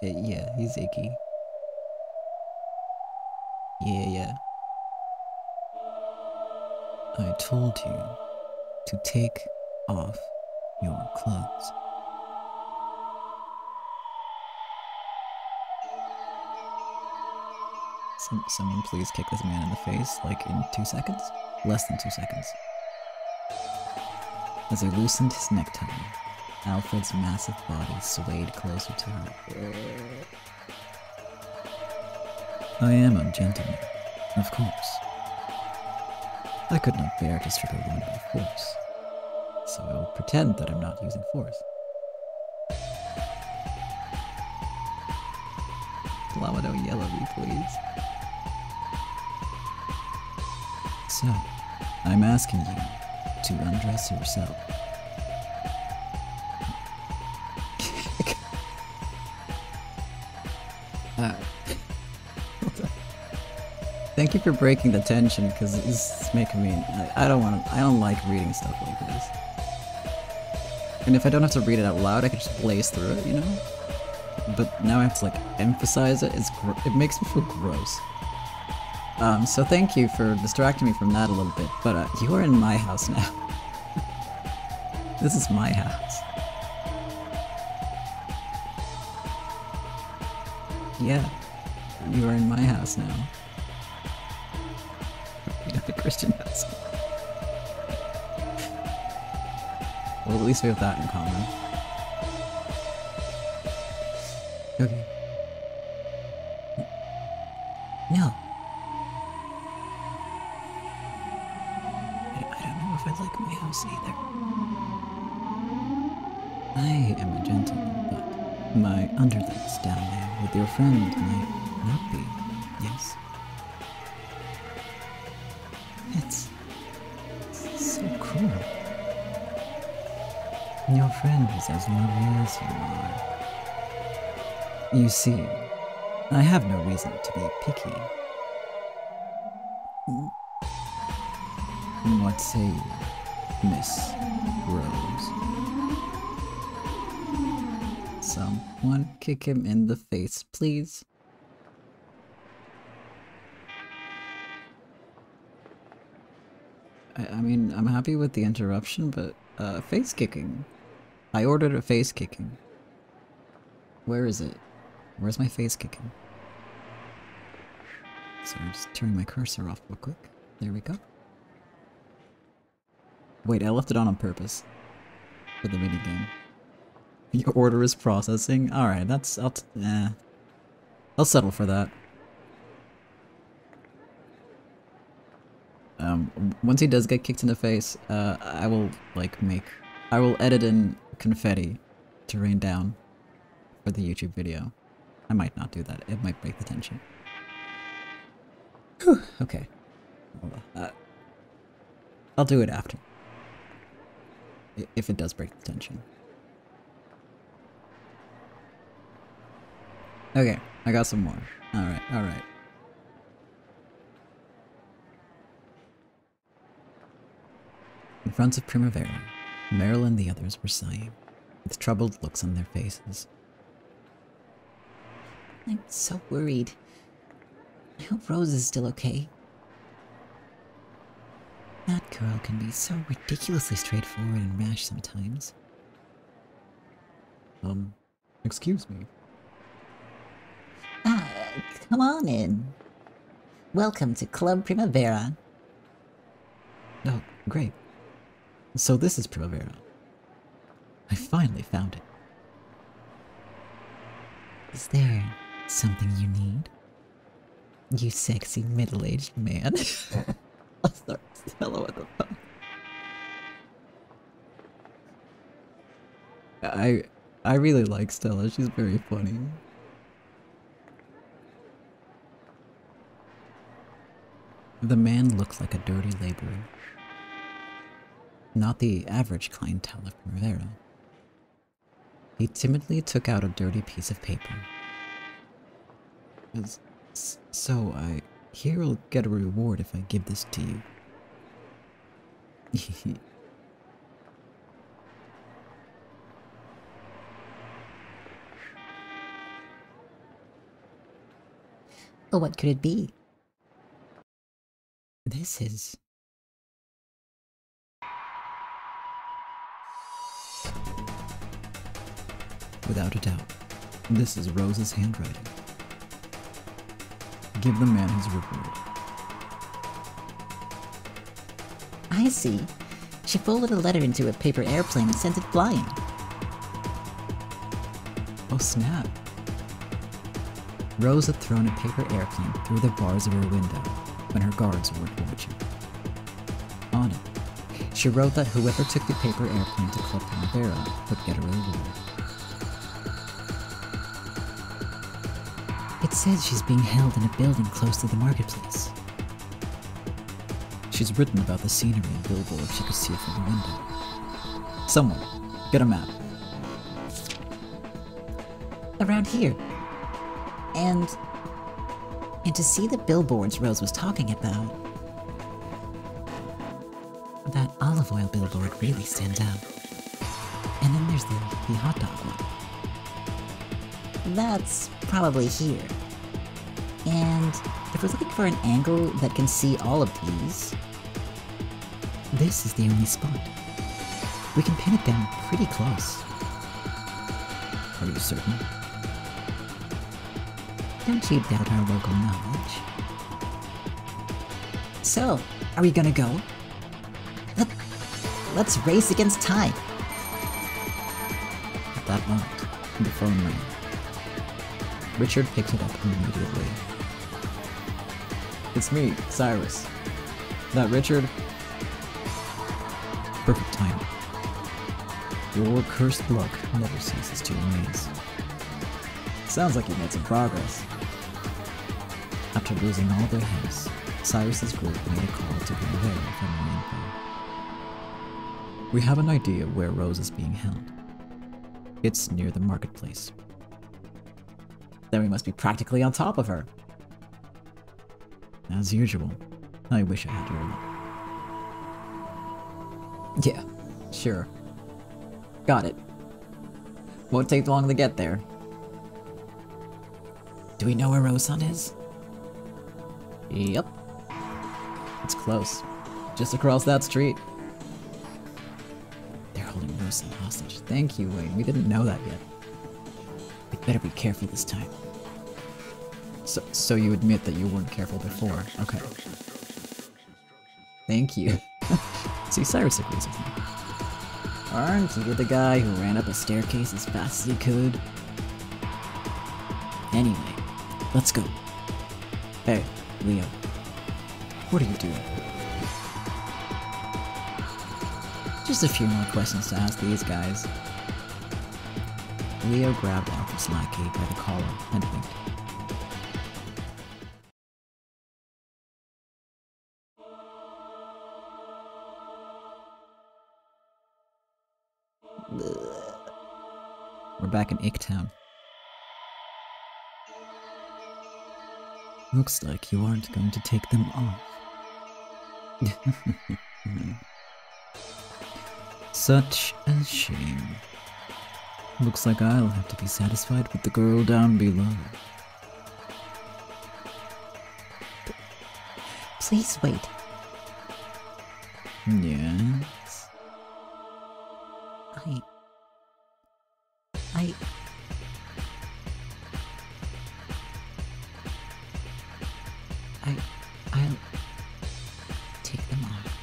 S1: Yeah, he's icky. Yeah. I told you to take off your clothes. Someone please kick this man in the face, like in 2 seconds? Less than 2 seconds. As I loosened his necktie, Alfred's massive body swayed closer to her. I am a gentleman, of course. I could not bear to strip a woman by force, so I will pretend that I'm not using force. Llama, don't yell at me, please. So, I'm asking you to undress yourself. Thank you for breaking the tension, because this is making me. I don't like reading stuff like this. And if I don't have to read it out loud, I can just blaze through it, you know? But now I have to like emphasize it. It makes me feel gross. So thank you for distracting me from that a little bit, but you are in my house now. This is my house. Yeah, you are in my house now. You're not a Christian house. Well, at least we have that in common. Okay.
S2: No.
S1: I don't know if I like my house either. I am a gentleman, but my underlings down there with your friend might not be, yes? It's so cruel. Your friend is as lovely as you are. You see, I have no reason to be picky. What say you, Miss Rose? Someone kick him in the face, please. I mean, I'm happy with the interruption, but face kicking. I ordered a face kicking. Where is it? Where's my face kicking? Sorry, just turning my cursor off real quick. There we go. Wait, I left it on purpose. For the minigame. Your order is processing? Alright, I'll settle for that. Once he does get kicked in the face, I will I will edit in confetti to rain down for the YouTube video. I might not do that. It might break the tension. Whew, okay. I'll do it after. If it does break the tension. Okay, I got some more. Alright, alright. In front of Primavera, Meryl and the others were sighing, with troubled looks on their faces.
S2: I'm so worried. I hope Rose is still okay. That girl can be so ridiculously straightforward and rash sometimes.
S1: Excuse me.
S2: Ah, come on in. Welcome to Club Primavera.
S1: Oh, great. So this is Primavera. I finally found it.
S2: Is there something you need? You sexy middle-aged man.
S1: I'll start. Hello, what the fuck? I really like Stella. She's very funny. The man looked like a dirty laborer. Not the average clientele of Primavera. He timidly took out a dirty piece of paper. So I hear I'll get a reward if I give this to you.
S2: Well, what could it be?
S1: This is... Without a doubt, this is Rose's handwriting. Give the man his reward.
S2: I see. She folded a letter into a paper airplane and sent it flying.
S1: Oh snap. Rose had thrown a paper airplane through the bars of her window when her guards weren't watching. On it, she wrote that whoever took the paper airplane to Club Primavera would get a reward.
S2: It says she's being held in a building close to the marketplace.
S1: She's written about the scenery and billboard she could see from the window. Someone, get a map.
S2: Around here. And to see the billboards Rose was talking about. That olive oil billboard really stands out. And then there's the hot dog one. That's probably here. And if we're looking for an angle that can see all of these, this is the only spot. We can pin it down pretty close.
S1: Are you certain?
S2: Don't you doubt our local knowledge. So, are we gonna go? Let's race against time.
S1: At that moment, the phone rang. Richard picked it up immediately. It's me, Cyrus. That Richard? Perfect timing. Your cursed luck never ceases to amaze. Sounds like you made some progress. After losing all their heads, Cyrus's group made a call to Primavera for more info. We have an idea where Rose is being held. It's near the marketplace.
S2: Then we must be practically on top of her.
S1: As usual, I wish I had your luck.
S2: Yeah, sure. Got it. Won't take long to get there. Do we know where Rose-san is?
S1: Yep. It's close. Just across that street. They're holding Rose-san hostage. Thank you, Wayne. We didn't know that yet.
S2: We better be careful this time.
S1: So you admit that you weren't careful before. Okay. Thank you. See, Cyrus agrees with me.
S2: Aren't you the guy who ran up a staircase as fast as he could? Anyway, let's go.
S1: Hey, Leo. What are you doing? Just a few more questions to ask these guys. Leo grabbed Alfred's lackey by the collar and winked. We're back in Icktown. Looks like you aren't going to take them off. Such a shame. Looks like I'll have to be satisfied with the girl down below.
S2: Please wait.
S1: Yes?
S2: I'll take them off.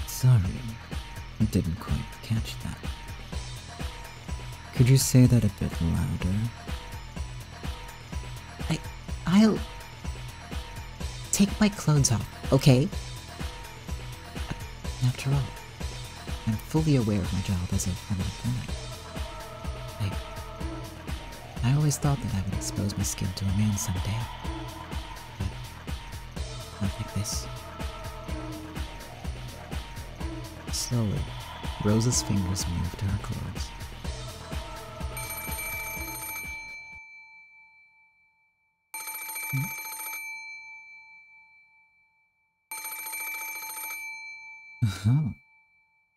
S1: Sorry, I didn't quite catch that. Could you say that a bit louder?
S2: I'll take my clothes off, okay? After all, I'm fully aware of my job as a feminine cleric. I always thought that I would expose my skin to a man someday. But not like this.
S1: Slowly, Rose's fingers moved to her clothes.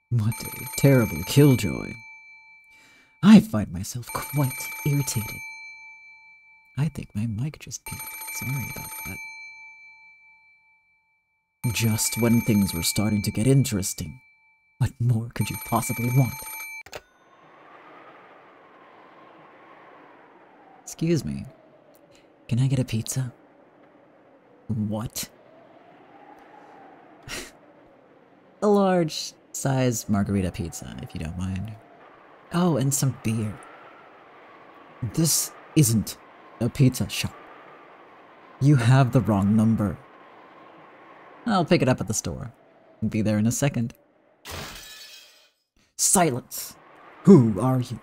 S1: What a terrible killjoy. I find myself quite irritated. I think my mic just peaked. Sorry about that. Just when things were starting to get interesting. What more could you possibly want? Excuse me. Can I get a pizza? What? A large size margarita pizza, if you don't mind. Oh, and some beer. This isn't a pizza shop. You have the wrong number. I'll pick it up at the store. I'll be there in a second. Silence! Who are you?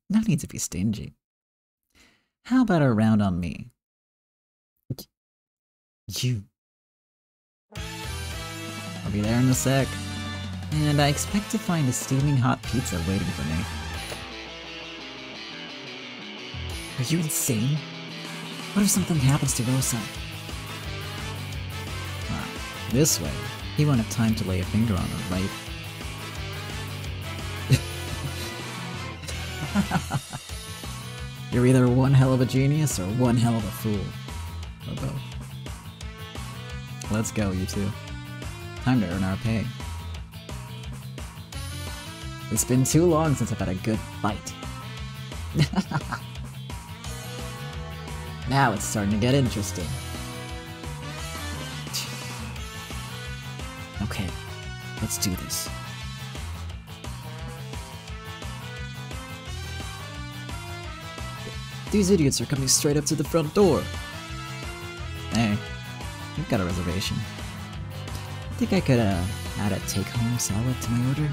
S1: No need to be stingy. How about a round on me? You. I'll be there in a sec. And I expect to find a steaming hot pizza waiting for me. Are you insane? What if something happens to Rosa? This way, he won't have time to lay a finger on her, right? You're either one hell of a genius or one hell of a fool. Or both. Let's go, you two. Time to earn our pay. It's been too long since I've had a good fight. Now it's starting to get interesting. Okay, let's do this. These idiots are coming straight up to the front door. Hey, you've got a reservation. Think I could add a take-home salad to my order?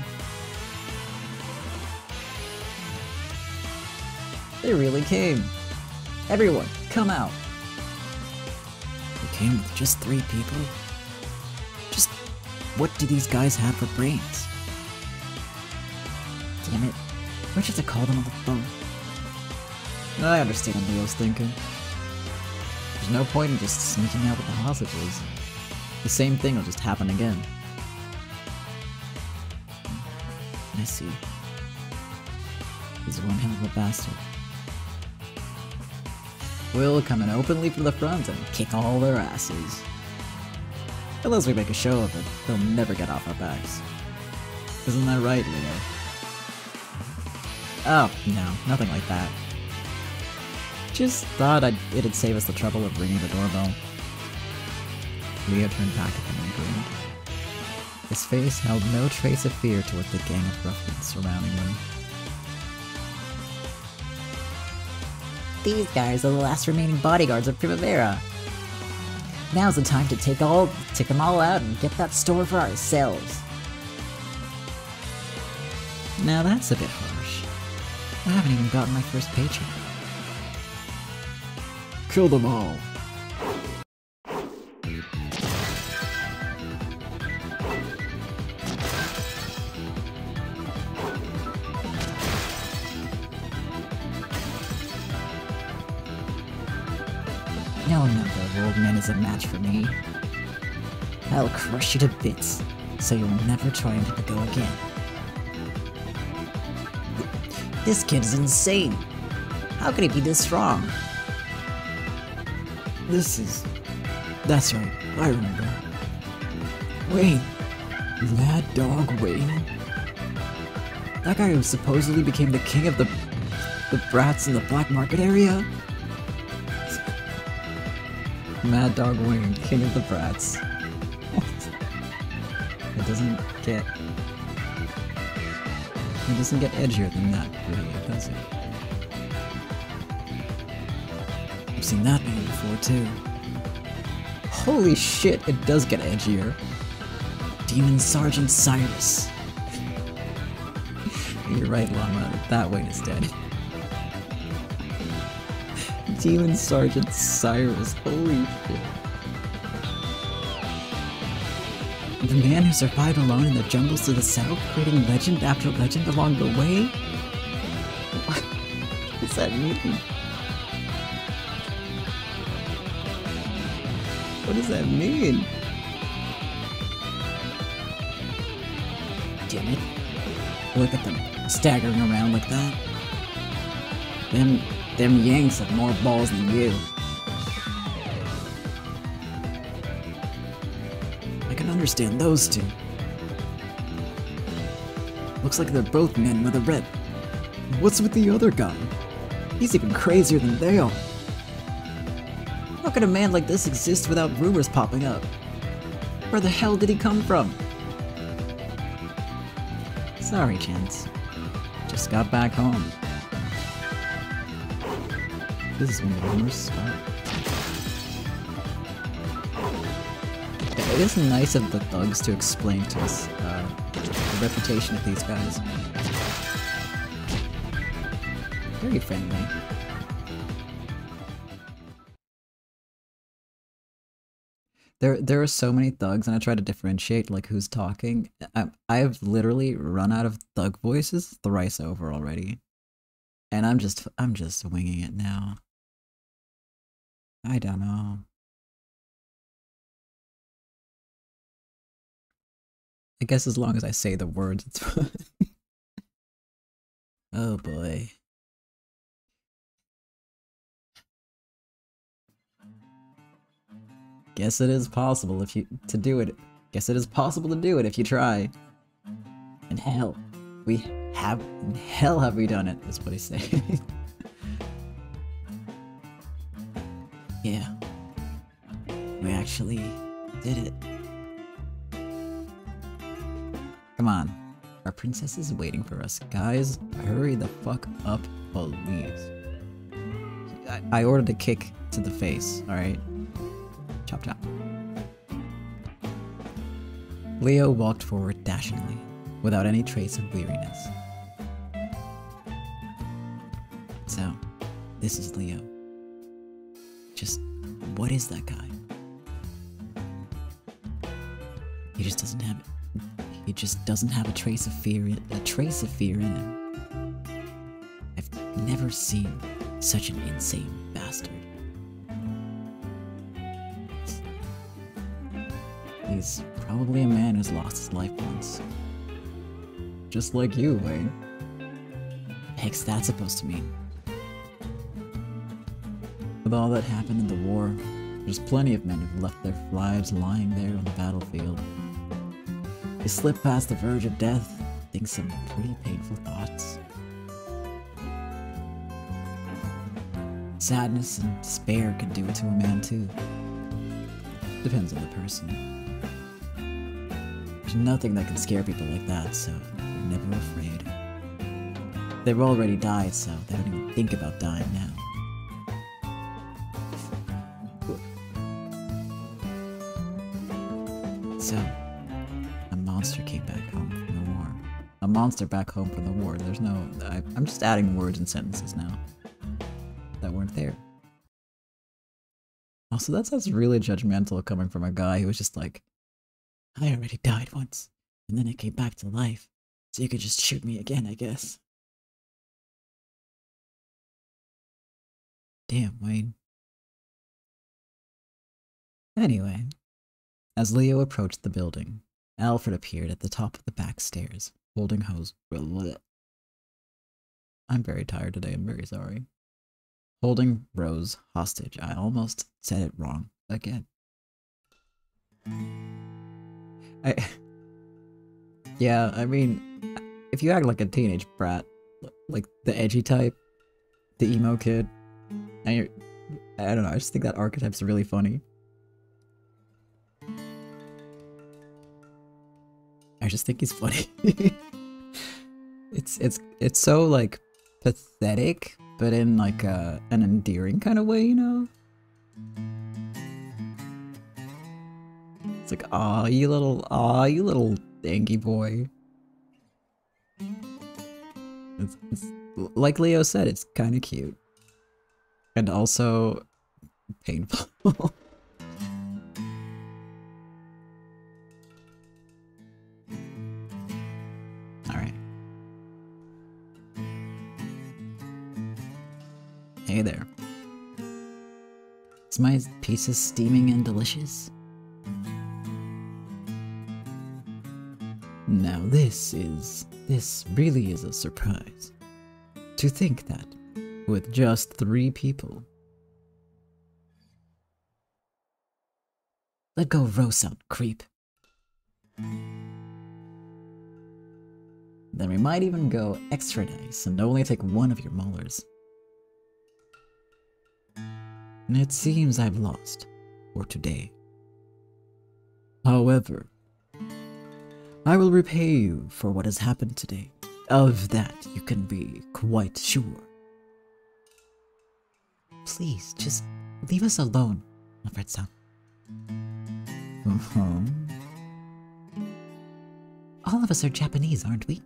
S1: They really came. Everyone, come out. They came with just 3 people? Just what do these guys have for brains? Damn it. Why'd you have to call them on the phone? I understand what Leo's thinking. There's no point in just sneaking out with the hostages. The same thing will just happen again. I see. He's one hell of a bastard. We'll come in openly from the front and kick all their asses. Unless we make a show of it, they'll never get off our backs. Isn't that right, Leo? Oh, no, nothing like that. Just thought it'd save us the trouble of ringing the doorbell. Leo turned back at them and grinned. His face held no trace of fear toward the gang of ruffians surrounding them.
S2: These guys are the last remaining bodyguards of Primavera. Now's the time to take them all out and get that store for ourselves.
S1: Now that's a bit harsh. I haven't even gotten my first paycheck. Kill them all.
S2: No number of old men is a match for me. I'll crush you to bits, so you'll never try and have to go again. This kid is insane. How could he be this strong?
S1: That's right, I remember. Wayne. Mad Dog Wayne? That guy who supposedly became the king of the brats in the black market area? Mad Dog Wayne, king of the brats. It doesn't get edgier than that, really, does it? I've seen that movie before, too. Holy shit, it does get edgier. Demon Sergeant Cyrus. You're right, Llama, that Wayne is dead. Demon Sergeant Cyrus, holy shit. The man who survived alone in the jungles to the south, creating legend after legend along the way? What does that mean? What does that mean? Damn it. Look at them, staggering around like that. Them Yanks have more balls than you. I can understand those two. Looks like they're both men with a red. What's with the other guy? He's even crazier than they are. How could a man like this exist without rumors popping up? Where the hell did he come from? Sorry, gents. Just got back home. This is when the rumors start. It is nice of the thugs to explain to us the reputation of these guys. Very friendly. There are so many thugs, and I try to differentiate like who's talking. I've literally run out of thug voices thrice over already, and I'm just winging it now. I don't know. I guess as long as I say the words, it's fine. Oh boy. Guess it is possible to do it. Guess it is possible to do it if you try. And hell, in hell have we done it, is what he's saying. Yeah. We actually did it. Come on. Our princess is waiting for us. Guys, hurry the fuck up, please. I ordered a kick to the face, alright? Chop chop. Leo walked forward dashingly, without any trace of weariness. So, this is Leo. Just, what is that guy? He just doesn't have it. He just doesn't have a trace of fear in him. I've never seen such an insane bastard. He's probably a man who's lost his life once. Just like you, Wayne. The heck's that supposed to mean? With all that happened in the war, there's plenty of men who've left their lives lying there on the battlefield. They slip past the verge of death, think some pretty painful thoughts. Sadness and despair can do it to a man too. Depends on the person. There's nothing that can scare people like that, so they're never afraid. They've already died, so they don't even think about dying now. monster came back home from the war. A monster back home from the war. There's no... I'm just adding words and sentences now that weren't there. Also, that sounds really judgmental coming from a guy who was just like, I already died once, and then I came back to life, so you could just shoot me again, I guess. Damn, Wayne. Anyway, as Leo approached the building, Alfred appeared at the top of the back stairs, holding hose. I'm very tired today, I'm very sorry. Holding Rose hostage. I almost said it wrong again. Yeah, I mean, if you act like a teenage brat, like the edgy type, the emo kid, and you're, I don't know, I just think that archetype's really funny. I just think he's funny. It's so like pathetic, but in like an endearing kind of way, you know? It's like, aw, you little dangy boy. It's like Leo said, it's kind of cute. And also painful. Alright. Hey there. Is my pizza steaming and delicious? Now this really is a surprise. To think that, with just 3 people. Let go roast out, creep. Then we might even go extra nice and only take 1 of your molars. And it seems I've lost, for today. However, I will repay you for what has happened today. Of that you can be quite sure. Please, just leave us alone, Alfred-san. All of us are Japanese, aren't we?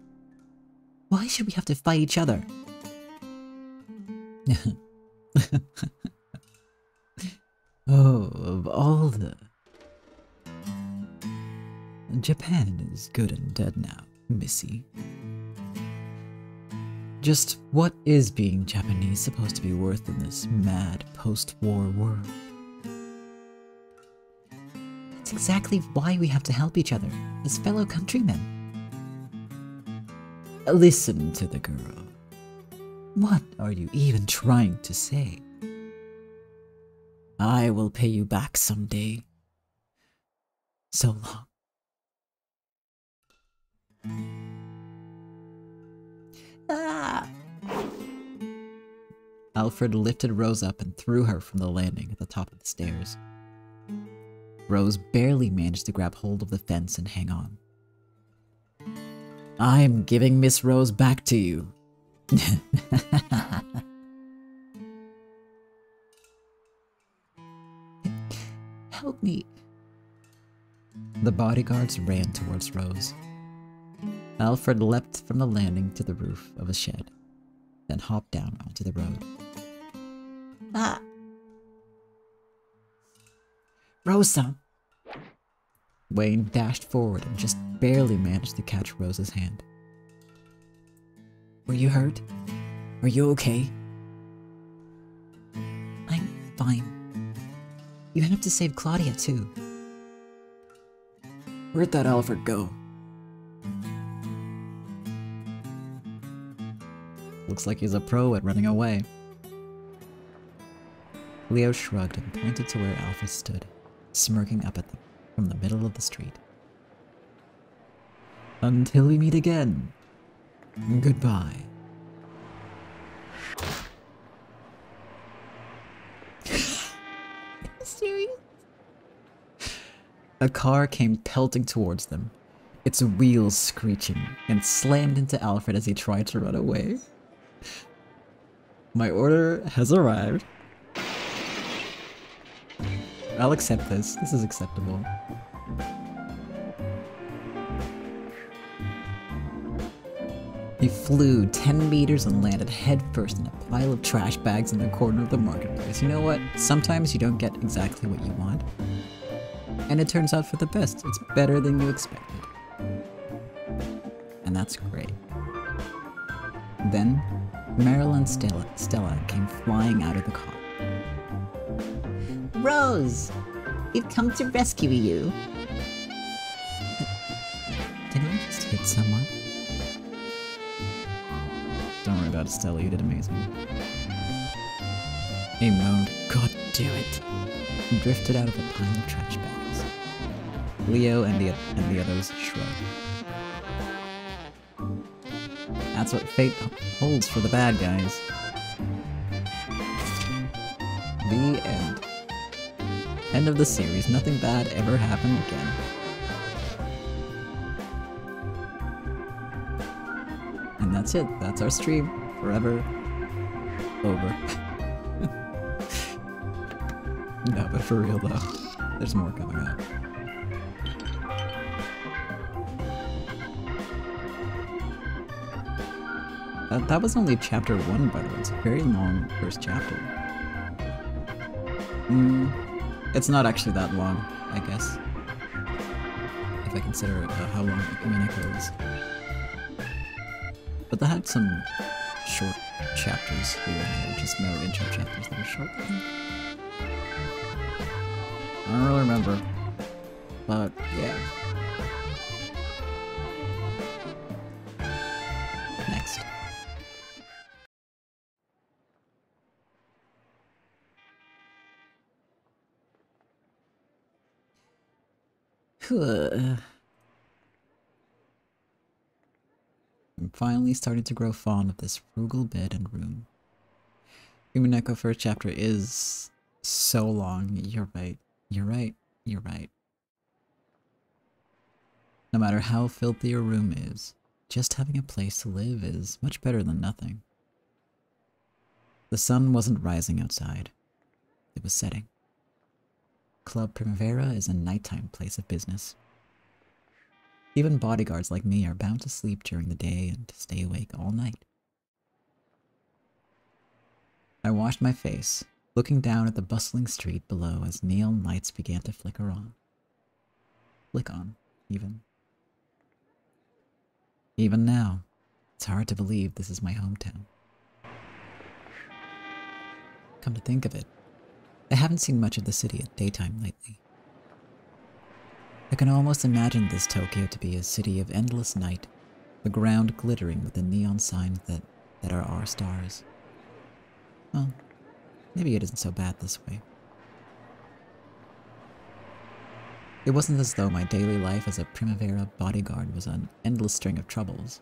S1: Why should we have to fight each other? Oh, of all the... Japan is good and dead now, Missy. Just what is being Japanese supposed to be worth in this mad post-war world? That's exactly why we have to help each other, as fellow countrymen. Listen to the girl. What are you even trying to say? I will pay you back someday. So long. Ah! Alfred lifted Rose up and threw her from the landing at the top of the stairs. Rose barely managed to grab hold of the fence and hang on. I'm giving Miss Rose back to you. Help me. The bodyguards ran towards Rose. Alfred leapt from the landing to the roof of a shed, then hopped down onto the road. Ah! Rosa! Wayne dashed forward and just barely managed to catch Rose's hand. Were you hurt? Are you okay? I'm fine. You have to save Claudia too. Where'd that Alfred go? Looks like he's a pro at running away. Leo shrugged and pointed to where Alfred stood, smirking up at them from the middle of the street. Until we meet again. Goodbye. Serious? A car came pelting towards them, its wheels screeching, and slammed into Alfred as he tried to run away. My order has arrived. I'll accept this. This is acceptable. He flew 10 meters and landed headfirst in a pile of trash bags in the corner of the marketplace. You know what? Sometimes you don't get exactly what you want. And it turns out for the best. It's better than you expected. And that's great. Then, Meryl and Stella came flying out of the car.
S2: Rose! We've come to rescue you.
S1: Did I just hit someone? Don't worry about it, Stella. You did amazing. He moaned, "God damn it!" and drifted out of a pile of trash bags. Leo and the others shrugged. That's what fate holds for the bad guys. The end. End of the series. Nothing bad ever happened again. And that's it. That's our stream. Forever. Over. No, but for real though. There's more coming up. That was only chapter 1, by the way. It's a very long first chapter. It's not actually that long, I guess. If I consider how long Echo is. But they had some short chapters here and there, just no intro chapters that are short. I don't really remember. But, yeah. Next. I'm finally starting to grow fond of this frugal bed and room. Echo first chapter is so long. You're right. You're right. You're right. No matter how filthy your room is, just having a place to live is much better than nothing. The sun wasn't rising outside. It was setting. Club Primavera is a nighttime place of business. Even bodyguards like me are bound to sleep during the day and to stay awake all night. I washed my face, looking down at the bustling street below as neon lights began to flicker on. Flick on, even. Even now, it's hard to believe this is my hometown. Come to think of it, I haven't seen much of the city at daytime lately. I can almost imagine this Tokyo to be a city of endless night, the ground glittering with the neon signs that are our stars. Well, maybe it isn't so bad this way. It wasn't as though my daily life as a Primavera bodyguard was an endless string of troubles.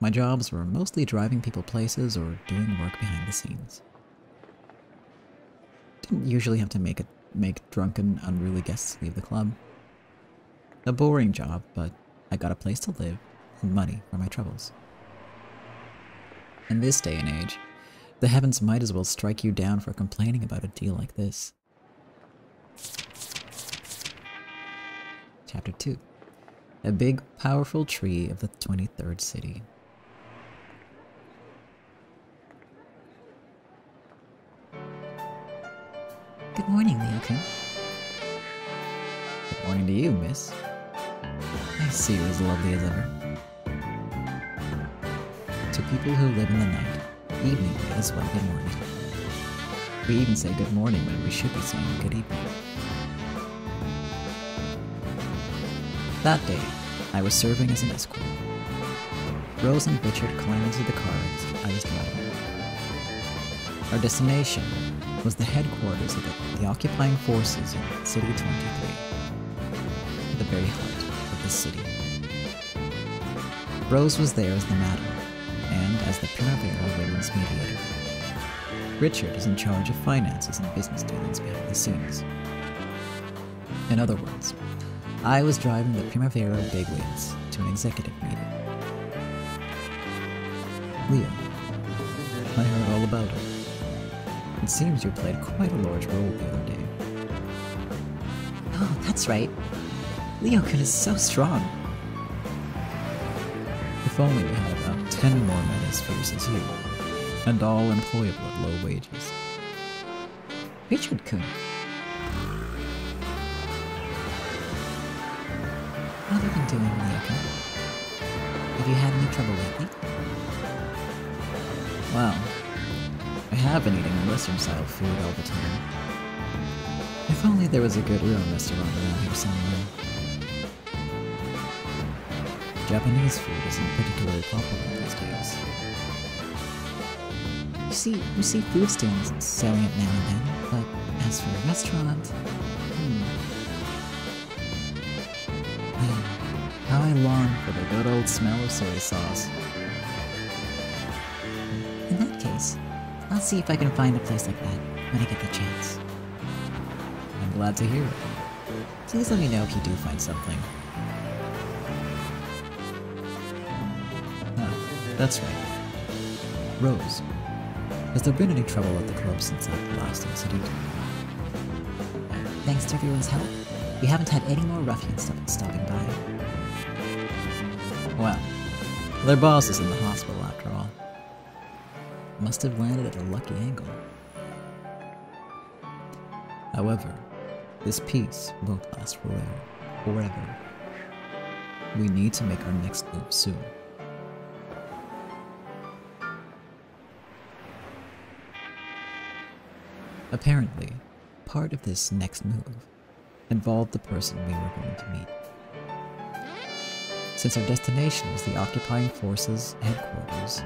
S1: My jobs were mostly driving people places or doing work behind the scenes. Didn't usually have to make drunken, unruly guests leave the club. A boring job, but I got a place to live and money for my troubles. In this day and age, the heavens might as well strike you down for complaining about a deal like this. Chapter 2. A big, powerful tree of the 23rd city.
S2: Good morning, Leo-kun.
S1: Good morning to you, miss. I see you're as lovely as ever. To people who live in the night, evening is well good morning. We even say good morning when we should be saying good evening. That day, I was serving as an escort. Rose and Richard climbed into the car I was driving. Our destination was the headquarters of the occupying forces in City 23, the very heart of the city. Rose was there as the madam, and as the Primavera women's mediator. Richard is in charge of finances and business dealings behind the scenes. In other words, I was driving the Primavera bigwigs to an executive meeting. Leo, I heard all about it. It seems you played quite a large role the other day.
S2: Oh, that's right. Leo-kun is so strong.
S1: The If only we had about 10 more men as fierce as you, and all employable at low wages.
S2: Richard-kun, what have you been doing lately? Have you had any trouble lately?
S1: Well, I have been eating Western-style food all the time. If only there was a good real restaurant around here somewhere. Japanese food isn't particularly popular these days.
S2: You see food stands selling it now and then, but as for a restaurant,
S1: Man, how I long for the good old smell of soy sauce.
S2: In that case, I'll see if I can find a place like that when I get the chance.
S1: I'm glad to hear it.
S2: Please let me know if you do find something.
S1: Ah, that's right. Rose, has there been any trouble at the club since that last incident?
S2: Thanks to everyone's help, we haven't had any more ruffians stopping by.
S1: Well, their boss is in the hospital after all. Must have landed at a lucky angle. However, this peace won't last forever. We need to make our next move soon. Apparently, part of this next move involved the person we were going to meet. Since our destination was the occupying forces' headquarters,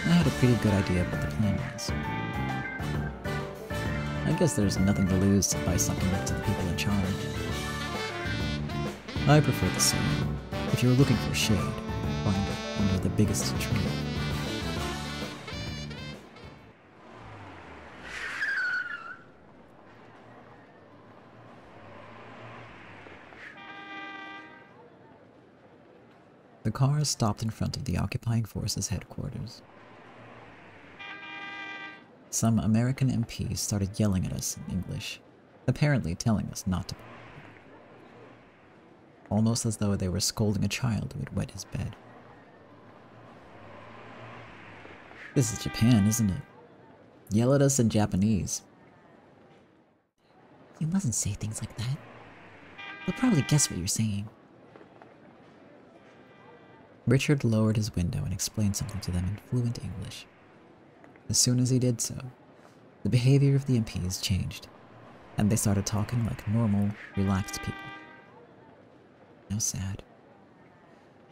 S1: I had a pretty good idea of what the plan was. I guess there's nothing to lose by sucking up to the people in charge. I prefer the saying, if you're looking for shade, find it under the biggest tree. The car stopped in front of the occupying forces' headquarters. Some American MPs started yelling at us in English, apparently telling us not to. Almost as though they were scolding a child who had wet his bed. This is Japan, isn't it? Yell at us in Japanese.
S2: You mustn't say things like that. They'll probably guess what you're saying.
S1: Richard lowered his window and explained something to them in fluent English. As soon as he did so, the behavior of the MPs changed, and they started talking like normal, relaxed people. How sad.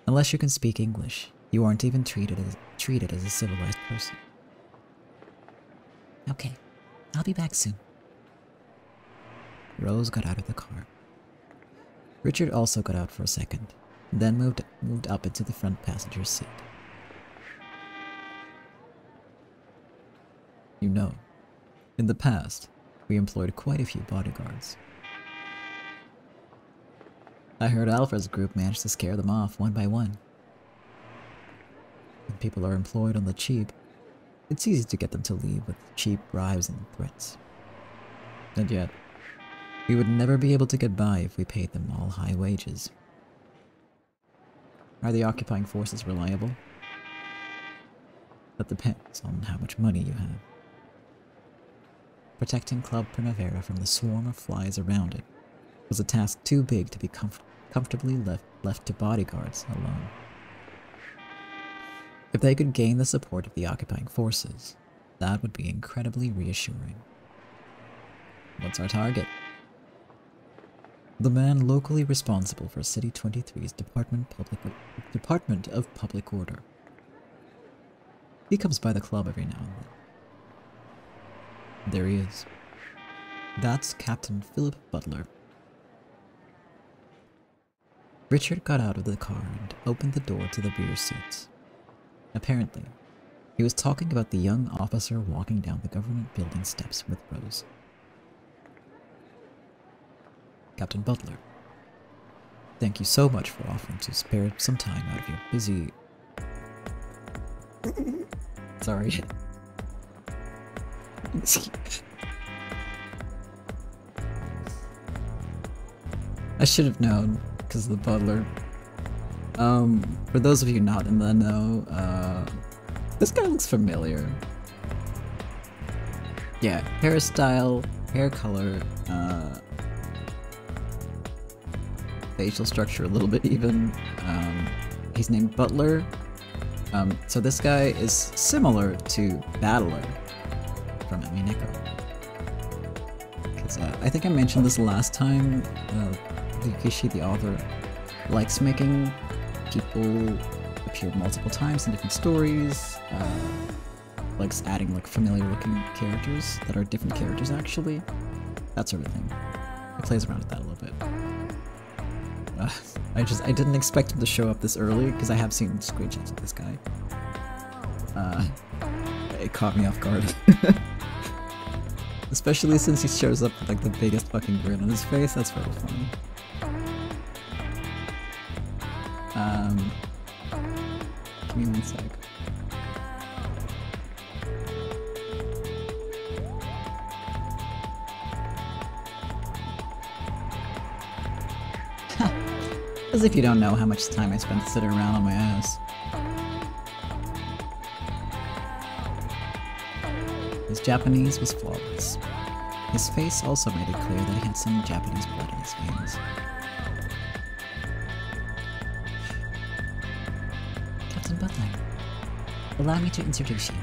S1: Unless you can speak English, you aren't even treated as a civilized person.
S2: Okay, I'll be back soon.
S1: Rose got out of the car. Richard also got out for a second, then moved up into the front passenger seat. You know, in the past, we employed quite a few bodyguards. I heard Alfred's group managed to scare them off one by one. When people are employed on the cheap, it's easy to get them to leave with cheap bribes and threats. And yet, we would never be able to get by if we paid them all high wages. Are the occupying forces reliable? That depends on how much money you have. Protecting Club Primavera from the swarm of flies around it was a task too big to be comfortably left to bodyguards alone. If they could gain the support of the occupying forces, that would be incredibly reassuring. What's our target? The man locally responsible for City 23's Department of Public Order. He comes by the club every now and then. There he is. That's Captain Philip Butler. Richard got out of the car and opened the door to the rear seats. Apparently, he was talking about the young officer walking down the government building steps with Rose. Captain Butler, thank you so much for offering to spare some time out of your busy... Sorry. I should have known, because the butler... For those of you not in the know, this guy looks familiar. Yeah, hairstyle, hair color, facial structure a little bit even. He's named Butler. So this guy is similar to Battler from Emineko. I think I mentioned this last time. Yukishi, the author, likes making people appear multiple times in different stories. Likes adding like familiar looking characters that are different characters actually. That sort of thing. He plays around with that a little bit. I didn't expect him to show up this early because I have seen screenshots of this guy. It caught me off guard. Especially since he shows up with like the biggest fucking grin on his face. That's really funny. Give me 1 sec. As if you don't know how much time I spent sitting around on my ass. His Japanese was flawless. His face also made it clear that he had some Japanese blood in his veins.
S2: Captain Butler, allow me to introduce you.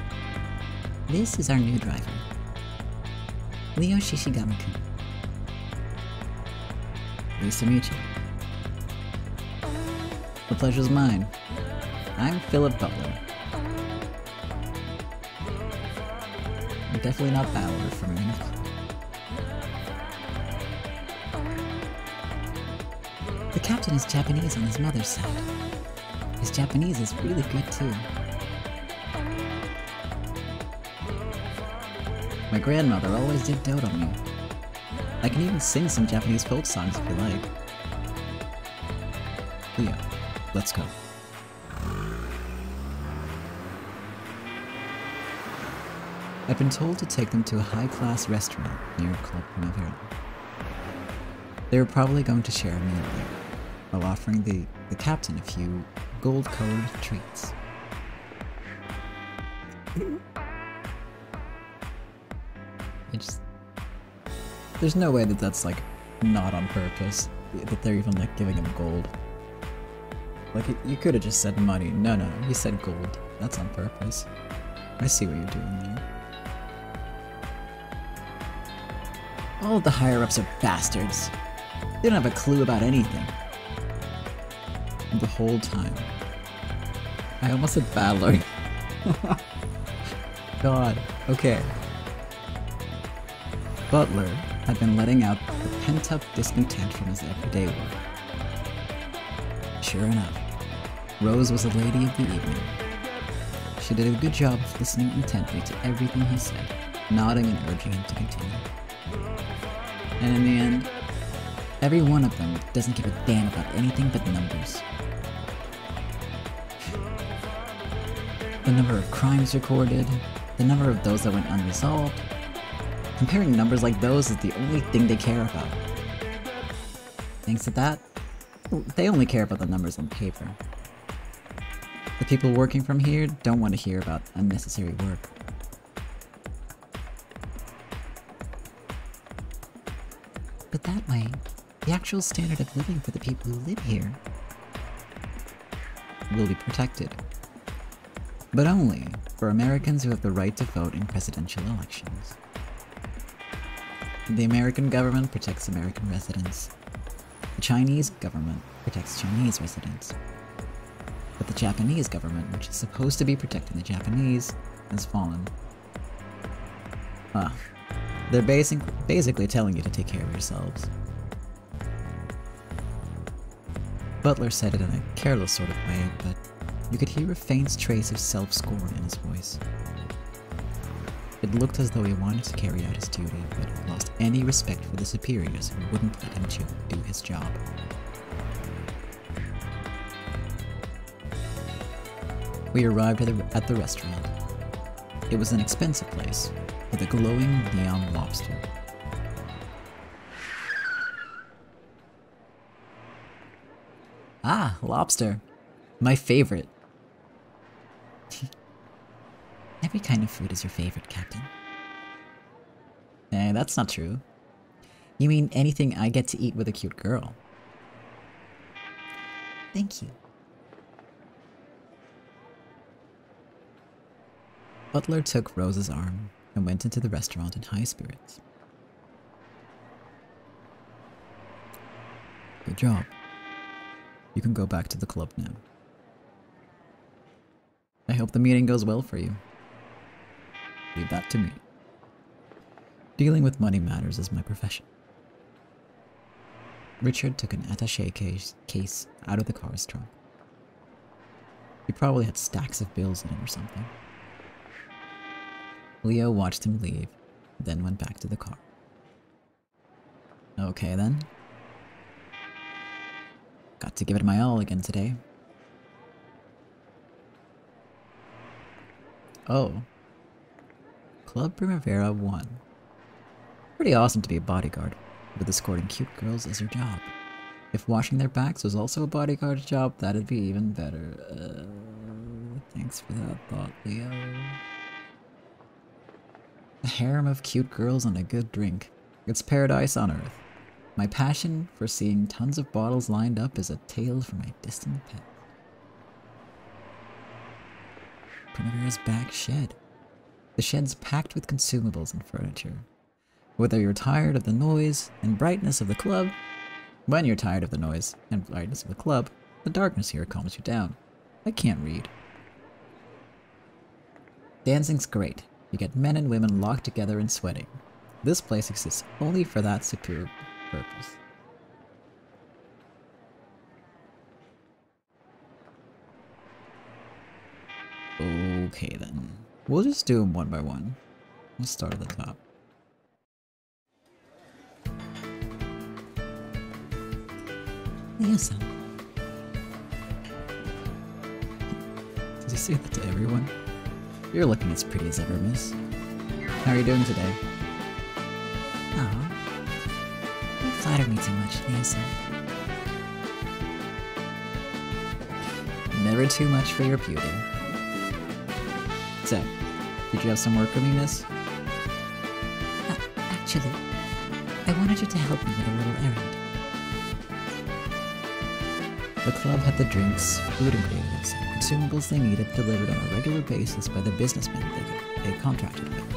S2: This is our new driver, Leo Shishigami-kun.
S1: Pleased to meet you. The pleasure's mine. I'm Philip Butler. I'm definitely not Battler for me.
S2: The captain is Japanese on his mother's side. His Japanese is really good too.
S1: My grandmother always did dote on me. I can even sing some Japanese folk songs if you like. Leo, let's go. I've been told to take them to a high-class restaurant near Club Primavera. They were probably going to share a meal there, while offering the captain a few gold-colored treats. There's no way that that's like not on purpose, that they're even like giving him gold. Like you could have just said money. No, he said gold. That's on purpose. I see what you're doing there. All of the higher-ups are bastards. They don't have a clue about anything. The whole time. I almost said Battler. God. Okay. Butler had been letting out the pent-up discontent from his everyday work. Sure enough, Rose was the lady of the evening. She did a good job of listening intently to everything he said, nodding and urging him to continue. And in the end, every one of them doesn't give a damn about anything but numbers. The number of crimes recorded, the number of those that went unresolved. Comparing numbers like those is the only thing they care about. Thanks to that, they only care about the numbers on paper. The people working from here don't want to hear about unnecessary work.
S2: But that way, the actual standard of living for the people who live here
S1: will be protected. But only for Americans who have the right to vote in presidential elections. The American government protects American residents. The Chinese government protects Chinese residents. But the Japanese government, which is supposed to be protecting the Japanese, has fallen. They're basically telling you to take care of yourselves. Butler said it in a careless sort of way, but you could hear a faint trace of self-scorn in his voice. It looked as though he wanted to carry out his duty, but had lost any respect for the superiors who wouldn't let him do his job. We arrived at the restaurant. It was an expensive place, with a glowing neon lobster. Ah, lobster. My favorite.
S2: Every kind of food is your favorite, Captain.
S1: That's not true. You mean anything I get to eat with a cute girl.
S2: Thank you.
S1: Butler took Rose's arm and went into the restaurant in high spirits. Good job. You can go back to the club now. I hope the meeting goes well for you. Leave that to me. Dealing with money matters is my profession. Richard took an attaché case out of the car's trunk. He probably had stacks of bills in it or something. Leo watched him leave, then went back to the car. Okay then. Got to give it my all again today. Oh. Club Primavera 1. Pretty awesome to be a bodyguard, with escorting cute girls as your job. If washing their backs was also a bodyguard's job, that'd be even better. Thanks for that thought, Leo. A harem of cute girls and a good drink. It's paradise on earth. My passion for seeing tons of bottles lined up is a tale from my distant past. Primavera's back shed. The shed's packed with consumables and furniture. Whether you're tired of the noise and brightness of the club, when you're tired of the noise and brightness of the club, the darkness here calms you down. I can't read. Dancing's great. You get men and women locked together and sweating. This place exists only for that superior purpose. Okay then. We'll just do them one by one. We'll start at the top.
S2: Leo-san.
S1: Did you say that to everyone? You're looking as pretty as ever, miss. How are you doing today?
S2: Aw. You flatter me too much, Leo-san.
S1: Never too much for your beauty. So, did you have some work for me, miss?
S2: Actually, I wanted you to help me with a little errand.
S1: The club had the drinks, food ingredients, and consumables they needed delivered on a regular basis by the businessmen they contracted with.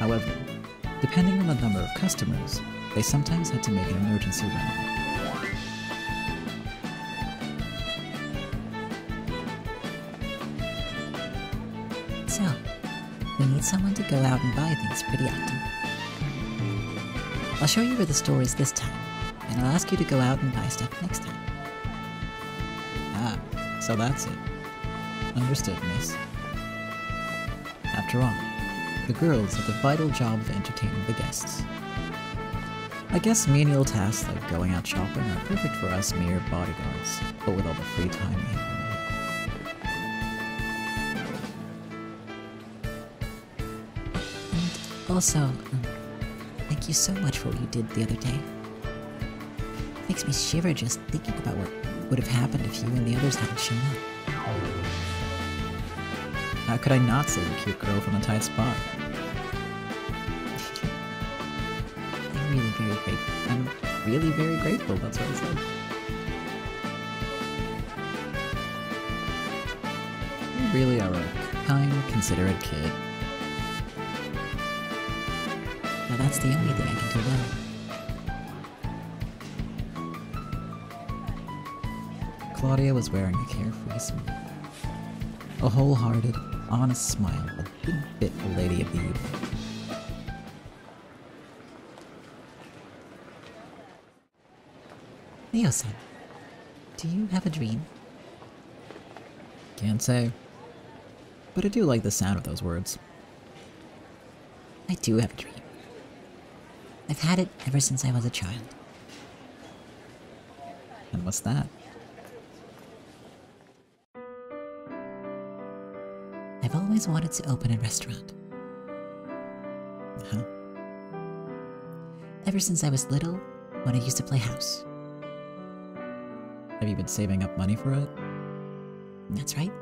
S1: However, depending on the number of customers, they sometimes had to make an emergency run.
S2: So, we need someone to go out and buy things pretty often. I'll show you where the store is this time, and I'll ask you to go out and buy stuff next time.
S1: Ah, so that's it. Understood, miss. After all, the girls have the vital job of entertaining the guests. I guess menial tasks like going out shopping are perfect for us mere bodyguards, but with all the free time we have.
S2: Also, thank you so much for what you did the other day. Makes me shiver just thinking about what would have happened if you and the others hadn't shown up.
S1: How could I not save a cute girl from a tight spot?
S2: I'm really very grateful.
S1: I'm really very grateful, that's what I said. You really are a kind, considerate kid.
S2: Now that's the only thing I can do well.
S1: Claudia was wearing a carefree smile. A wholehearted, honest smile that didn't fit a lady of the evening.
S2: Leo-san, do you have a dream?
S1: Can't say. But I do like the sound of those words.
S2: I do have a dream. I've had it ever since I was a child.
S1: And what's that?
S2: I've always wanted to open a restaurant.
S1: Huh?
S2: Ever since I was little, when I used to play house.
S1: Have you been saving up money for it?
S2: That's right.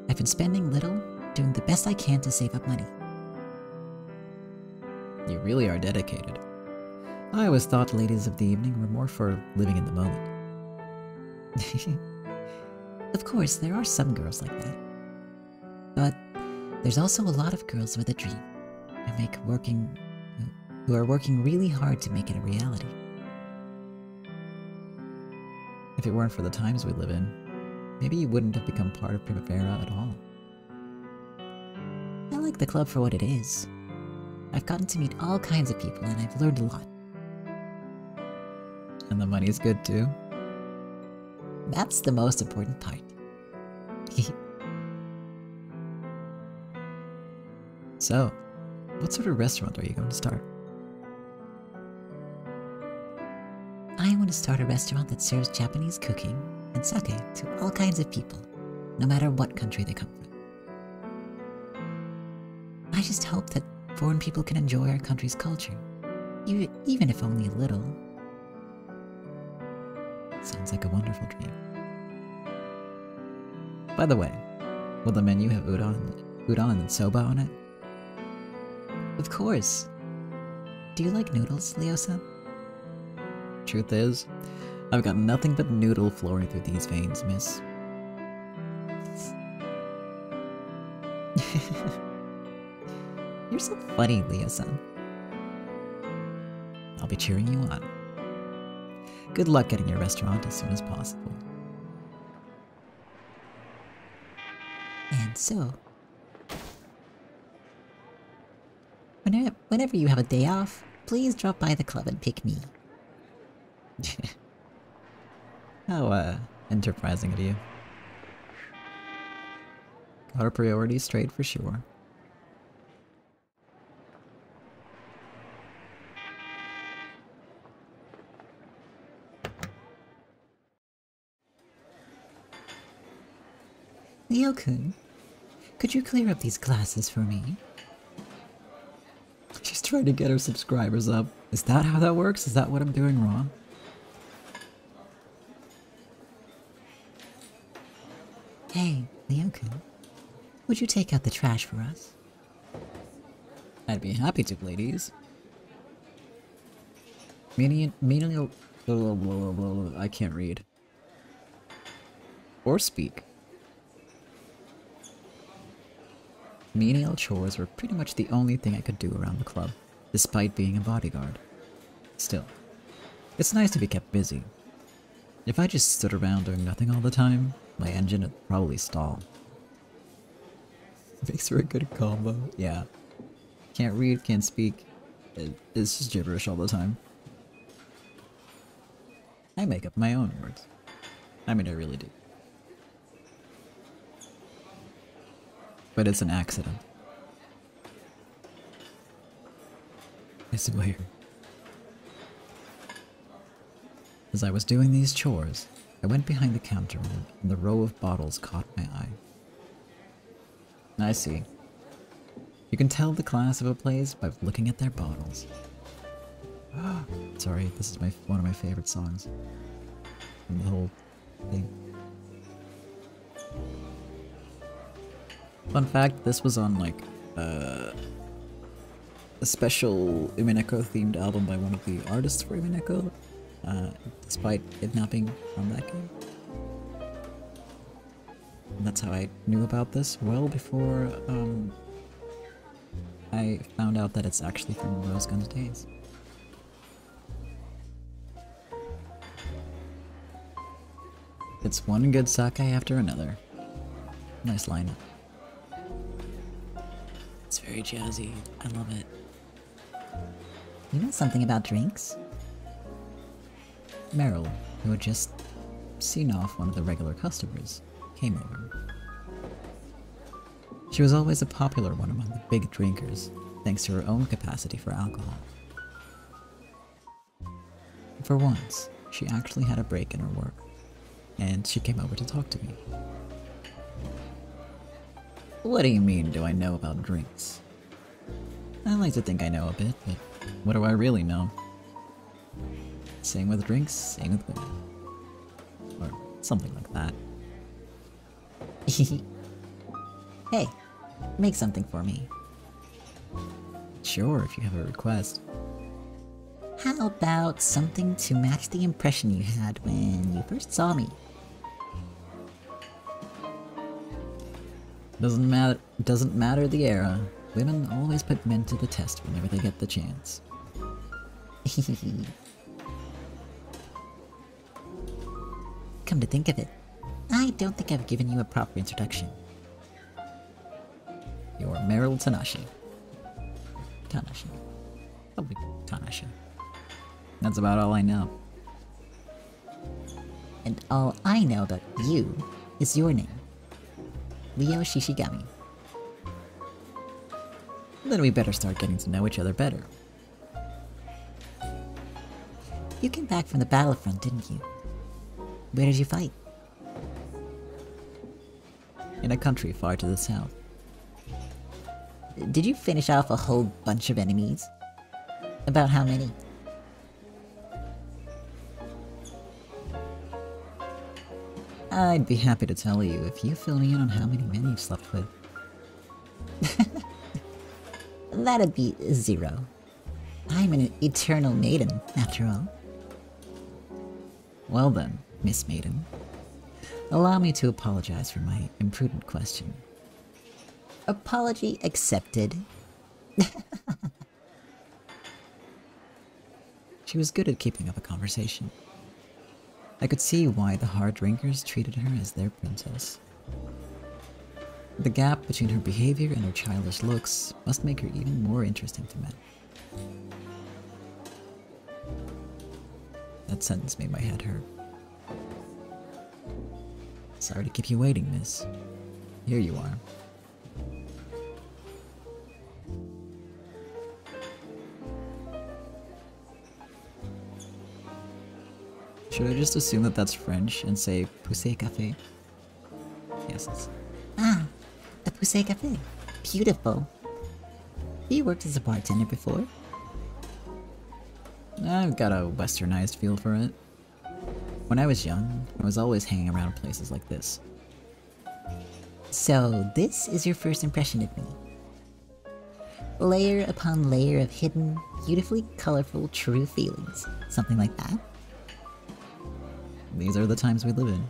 S2: I've been spending little, doing the best I can to save up money.
S1: You really are dedicated. I always thought ladies of the evening were more for living in the moment.
S2: Of course, there are some girls like that. But there's also a lot of girls with a dream who are working really hard to make it a reality.
S1: If it weren't for the times we live in, maybe you wouldn't have become part of Primavera at all.
S2: I like the club for what it is. I've gotten to meet all kinds of people and I've learned a lot.
S1: And the money's good too?
S2: That's the most important part.
S1: So, what sort of restaurant are you going to start?
S2: I want to start a restaurant that serves Japanese cooking and sake to all kinds of people, no matter what country they come from. I just hope that foreign people can enjoy our country's culture, even if only a little.
S1: Sounds like a wonderful dream. By the way, will the menu have udon and soba on it?
S2: Of course. Do you like noodles, Leo-san?
S1: Truth is, I've got nothing but noodle flowing through these veins, miss.
S2: You're so funny, Leo-san.
S1: I'll be cheering you on. Good luck getting your restaurant as soon as possible.
S2: And so, whenever you have a day off, please drop by the club and pick me.
S1: How, enterprising of you. Got our priorities straight for sure.
S2: Leo-kun, could you clear up these glasses for me?
S1: She's trying to get her subscribers up. Is that how that works? Is that what I'm doing wrong?
S2: Hey, Leo-kun, would you take out the trash for us?
S1: I'd be happy to, ladies. Menial... I can't read. Or speak. Menial chores were pretty much the only thing I could do around the club, despite being a bodyguard. Still, it's nice to be kept busy. If I just stood around doing nothing all the time, my engine would probably stall. Makes for a good combo. Yeah. Can't read, can't speak. It's just gibberish all the time. I make up my own words. I mean, I really do. But it's an accident. I swear. As I was doing these chores, I went behind the counter and the row of bottles caught my eye. I see. You can tell the class of a place by looking at their bottles. Sorry, this is one of my favorite songs. And the whole thing. Fun fact, this was on like a special Umineko themed album by one of the artists for Umineko, despite it not being from that game. And that's how I knew about this well before I found out that it's actually from Rose Gun's days. It's one good sake after another. Nice lineup. It's very jazzy. I love it.
S2: You know something about drinks?
S1: Meryl, who had just seen off one of the regular customers, came over. She was always a popular one among the big drinkers, thanks to her own capacity for alcohol. For once, she actually had a break in her work, and she came over to talk to me. What do you mean, do I know about drinks? I like to think I know a bit, but what do I really know? Same with drinks, same with women. Or something like that.
S2: Hey, make something for me.
S1: Sure, if you have a request.
S2: How about something to match the impression you had when you first saw me?
S1: Doesn't matter the era. Women always put men to the test whenever they get the chance.
S2: Come to think of it, I don't think I've given you a proper introduction.
S1: You're Meryl Tanashi. Tanashi. Probably Tanashi. That's about all I know.
S2: And all I know about you is your name. Leo Shishigami.
S1: Then we better start getting to know each other better.
S2: You came back from the battlefront, didn't you? Where did you fight?
S1: In a country far to the south.
S2: Did you finish off a whole bunch of enemies? About how many?
S1: I'd be happy to tell you if you fill me in on how many men you've slept with.
S2: That'd be 0. I'm an eternal maiden, after all.
S1: Well then, Miss Maiden. Allow me to apologize for my imprudent question.
S2: Apology accepted.
S1: She was good at keeping up a conversation. I could see why the hard drinkers treated her as their princess. The gap between her behavior and her childish looks must make her even more interesting to men. That sentence made my head hurt. Sorry to keep you waiting, miss. Here you are. Should I just assume that that's French and say Pousse-café? Yes, it's...
S2: Ah, the Pousse-café. Beautiful. Have you worked as a bartender before?
S1: I've got a westernized feel for it. When I was young, I was always hanging around places like this.
S2: So this is your first impression of me. Layer upon layer of hidden, beautifully colorful, true feelings. Something like that?
S1: These are the times we live in.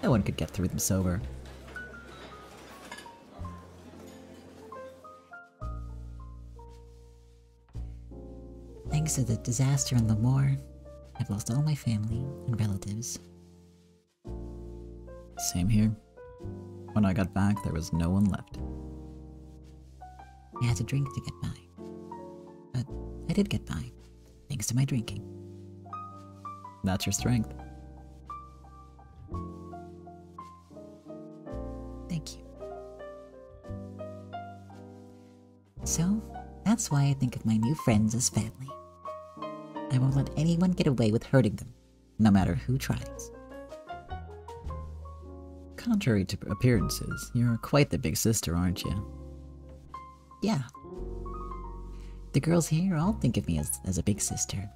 S1: No one could get through them sober.
S2: Thanks to the disaster and the war, I've lost all my family and relatives.
S1: Same here. When I got back, there was no one left.
S2: I had to drink to get by. But I did get by, thanks to my drinking.
S1: That's your strength.
S2: Thank you. So, that's why I think of my new friends as family. I won't let anyone get away with hurting them, no matter who tries.
S1: Contrary to appearances, you're quite the big sister, aren't you?
S2: Yeah. The girls here all think of me as a big sister.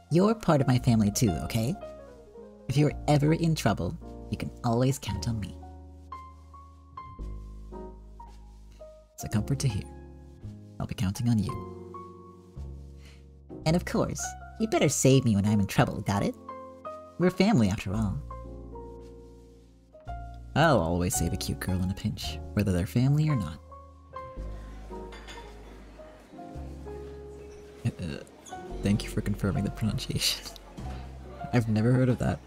S2: You're part of my family too, okay? If you're ever in trouble, you can always count on me.
S1: It's a comfort to hear. I'll be counting on you.
S2: And of course, you better save me when I'm in trouble, got it? We're family after all.
S1: I'll always save a cute girl in a pinch, whether they're family or not. Thank you for confirming the pronunciation. I've never heard of that.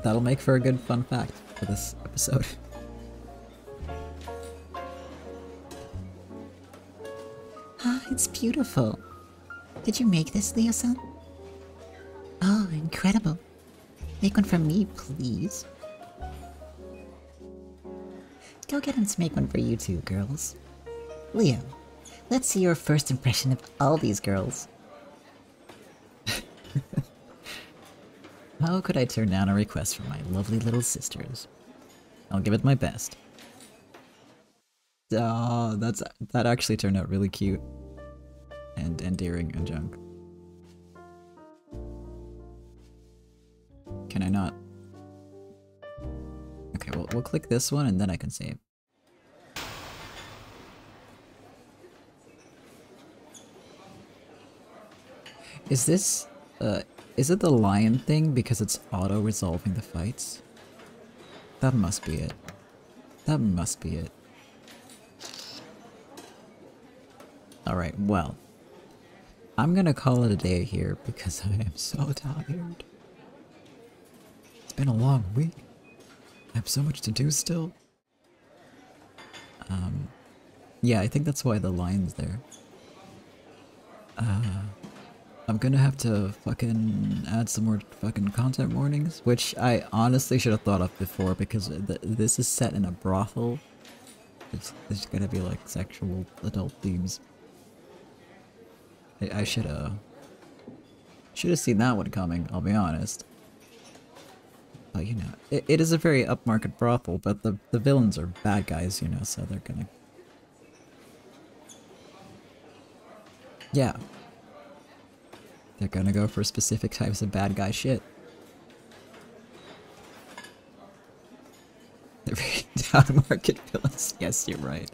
S1: That'll make for a good fun fact for this episode.
S2: Ah, it's beautiful. Did you make this, Leo-san? Oh, incredible. Make one for me, please. Go get him to make one for you two, girls. Leo, let's see your first impression of all these girls.
S1: How could I turn down a request from my lovely little sisters? I'll give it my best. Oh, that actually turned out really cute. And endearing and junk. Can I not? Okay, well, we'll click this one and then I can save. Is this, is it the lion thing because it's auto-resolving the fights? That must be it. That must be it. Alright, well. I'm gonna call it a day here because I am so tired. It's been a long week. I have so much to do still. Yeah, I think that's why the lion's there. I'm gonna have to fucking add some more fucking content warnings, which I honestly should have thought of before because this is set in a brothel. There's gonna be like sexual adult themes. I should have seen that one coming, I'll be honest. But you know, it is a very upmarket brothel, but the villains are bad guys, you know, so they're gonna... Yeah. They're gonna go for specific types of bad guy shit. They're very down-market villains. Yes, you're right.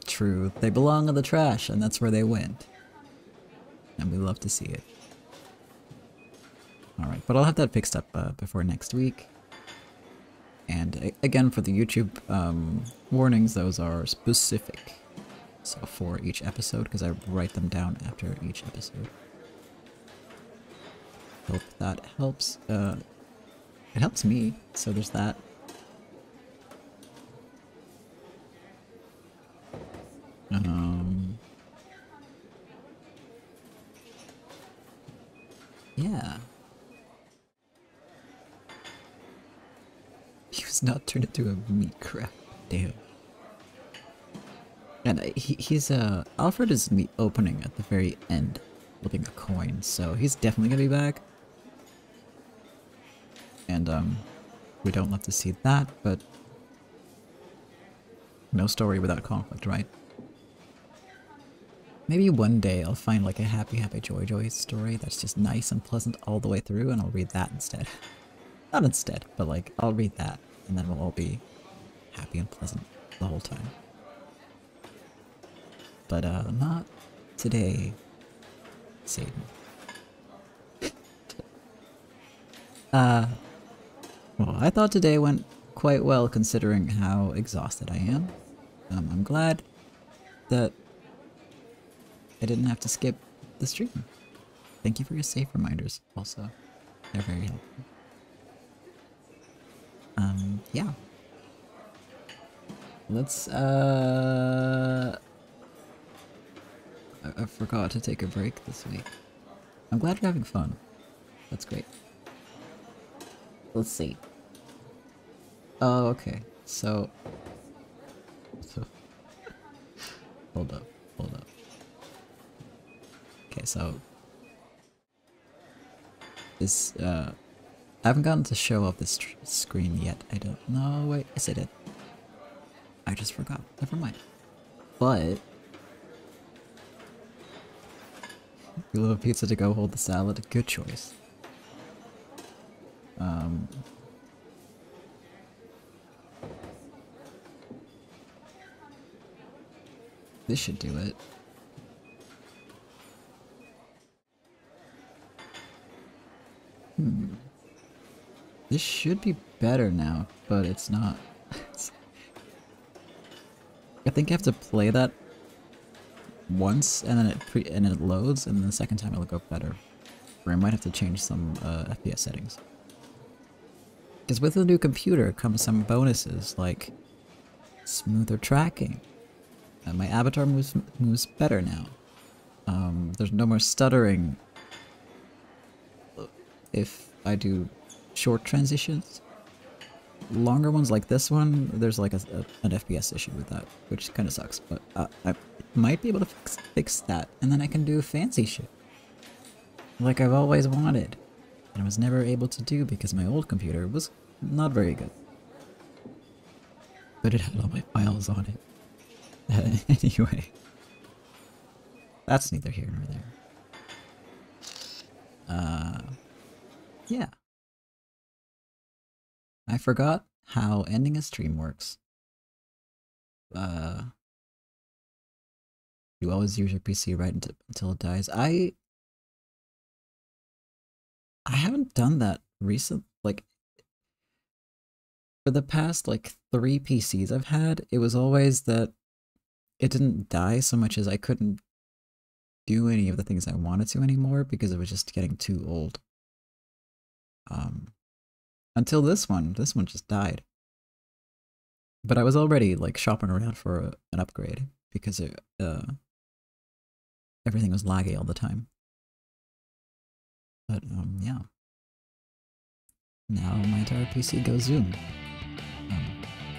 S1: True. They belong in the trash, and that's where they went. And we love to see it. Alright, but I'll have that fixed up before next week. And again, for the YouTube warnings, those are specific. So for each episode, because I write them down after each episode. Hope that helps. It helps me, so there's that. Yeah. He was not turned into a meat crab. Damn. And he's Alfred is in the opening at the very end, flipping a coin, so he's definitely gonna be back. And we don't love to see that, but no story without conflict, right? Maybe one day I'll find like a happy joy story that's just nice and pleasant all the way through, and I'll read that instead. Not instead, but like I'll read that, and then we'll all be happy and pleasant the whole time. But not today, Satan. Well, I thought today went quite well considering how exhausted I am. I'm glad that I didn't have to skip the stream. Thank you for your safe reminders also. They're very helpful. Yeah. Let's, I forgot to take a break this week. I'm glad you're having fun. That's great. Let's see. Oh, okay. So hold up. Okay, so this, I haven't gotten to show off this screen yet. I don't know. Wait, yes I did. I just forgot. Never mind. But you love a pizza to go hold the salad. Good choice. This should do it. This should be better now, but it's not. I think you have to play that once, and then it loads, and then the second time it'll go better. Or I might have to change some FPS settings. Because with the new computer comes some bonuses, like smoother tracking. My avatar moves better now. There's no more stuttering if I do short transitions. Longer ones like this one, there's like an FPS issue with that, which kind of sucks, but I might be able to fix that, and then I can do fancy shit. Like I've always wanted, and I was never able to do because my old computer was not very good. But it had all my files on it. Anyway. That's neither here nor there. Yeah. I forgot how ending a stream works. You always use your PC right until it dies. I haven't done that recent, like, for the past, like, 3 PCs I've had, it was always that it didn't die so much as I couldn't do any of the things I wanted to anymore because it was just getting too old. Until this one just died. But I was already, like, shopping around for an upgrade because everything was laggy all the time. But, yeah. Now my entire PC goes zoom.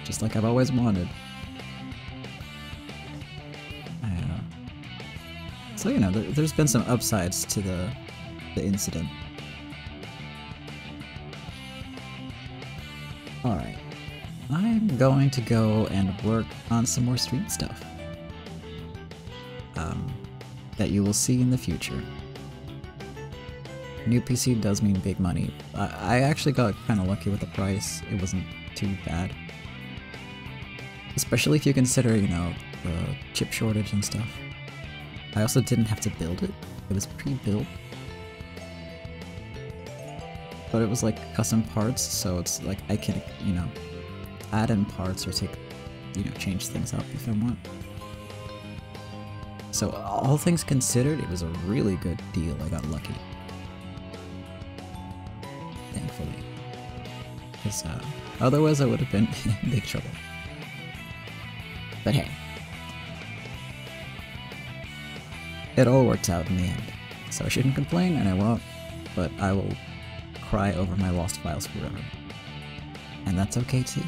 S1: Just like I've always wanted. So, you know, there's been some upsides to the incident. Alright. I'm going to go and work on some more stream stuff. That you will see in the future. New PC does mean big money. I actually got kind of lucky with the price. It wasn't too bad. Especially if you consider, you know, the chip shortage and stuff. I also didn't have to build it. It was pre-built. But it was like custom parts, so it's like I can, you know, add in parts or take, you know, change things up if I want. So all things considered, it was a really good deal. I got lucky. Thankfully. Because otherwise I would have been in big trouble. But hey. It all worked out in the end. So I shouldn't complain, and I won't, but I will cry over my lost files forever. And that's okay too.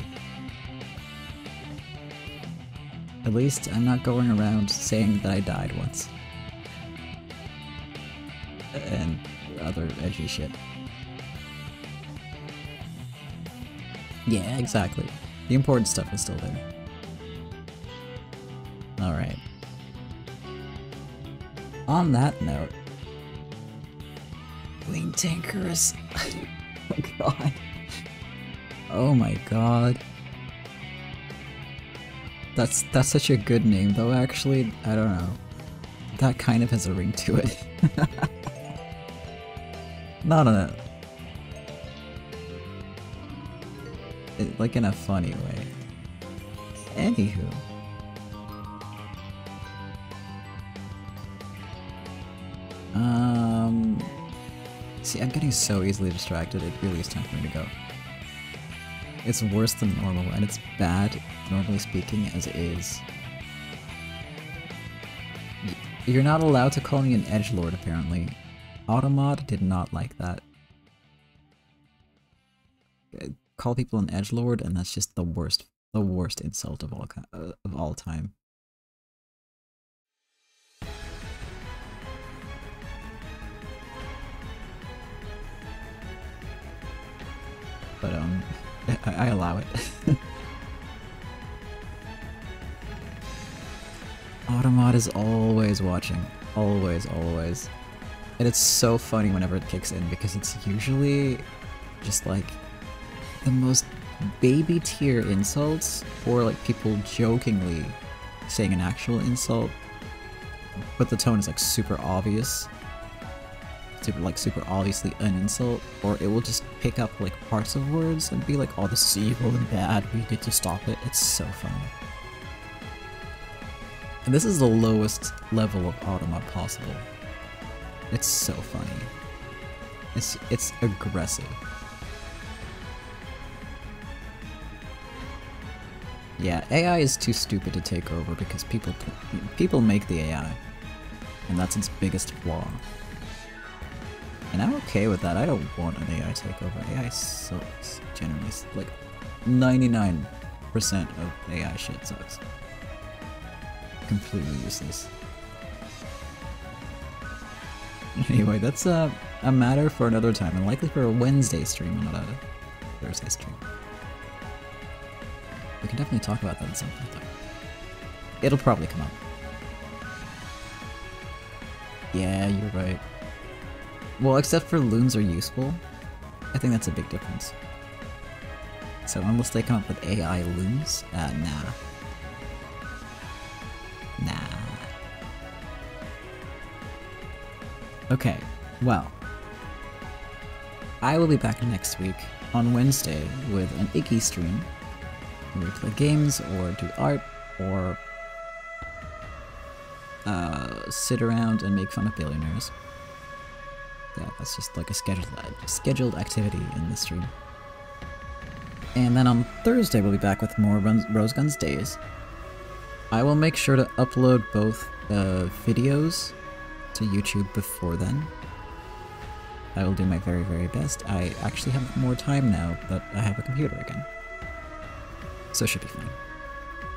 S1: At least I'm not going around saying that I died once. And other edgy shit. Yeah, exactly. The important stuff is still there. Alright. On that note... Queen Tankerous. Oh god. Oh my god. That's such a good name, though actually, I don't know. That kind of has a ring to it. Not in a... like in a funny way. Anywho. See, I'm getting so easily distracted, it really is time for me to go. It's worse than normal, and it's bad, normally speaking, as it is. You're not allowed to call me an edgelord, apparently. Automod did not like that. Call people an edgelord, and that's just the worst insult of all time. But I allow it. Automod is always watching. Always, always. And it's so funny whenever it kicks in because it's usually just like the most baby tier insults or like people jokingly saying an actual insult, but the tone is like super obvious. Super obviously an insult, or it will just pick up like parts of words and be like, oh, this is evil and bad, we need to stop it. It's so funny. And this is the lowest level of Automod possible. It's so funny. It's aggressive. Yeah, AI is too stupid to take over because people make the AI, and that's its biggest flaw. And I'm okay with that. I don't want an AI takeover. AI sucks, generally. Like, 99% of AI shit sucks. Completely useless. Anyway, that's a matter for another time, and likely for a Wednesday stream, not a Thursday stream. We can definitely talk about that at some point, though. It'll probably come up. Yeah, you're right. Well, except for loons are useful. I think that's a big difference. So unless they come up with AI looms, nah. Nah. Okay, well. I will be back next week on Wednesday with an Iggy stream, where we play games, or do art, or sit around and make fun of billionaires. Yeah, that's just like a scheduled activity in the stream. And then on Thursday we'll be back with more Rose Guns Days. I will make sure to upload both videos to YouTube before then. I will do my very, very best. I actually have more time now that I have a computer again. So it should be fine.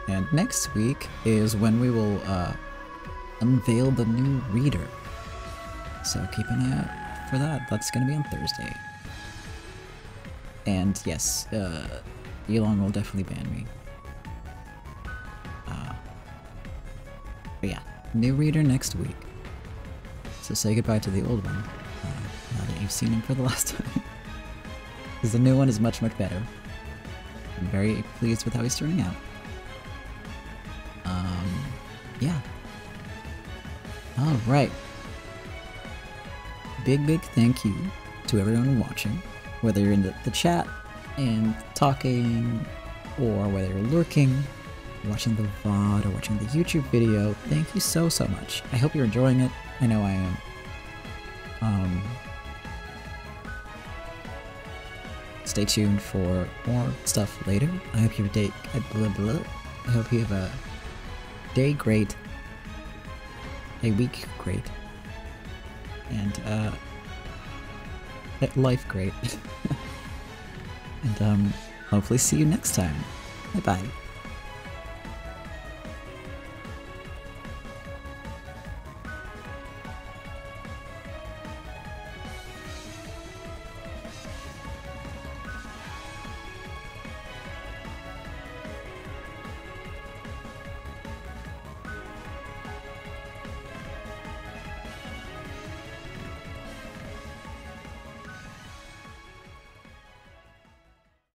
S1: And next week is when we will unveil the new reader. So keep an eye out for that. That's going to be on Thursday. And yes, Elon will definitely ban me. But yeah, new reader next week. So say goodbye to the old one, now that you've seen him for the last time. Because the new one is much, much better. I'm very pleased with how he's turning out. Yeah. Alright. Big thank you to everyone watching. Whether you're in the chat and talking, or whether you're lurking, watching the VOD, or watching the YouTube video, thank you so much. I hope you're enjoying it. I know I am. Stay tuned for more stuff later. I hope you have a day. I hope you have a day great, a week great, and life great. And hopefully see you next time. Bye bye.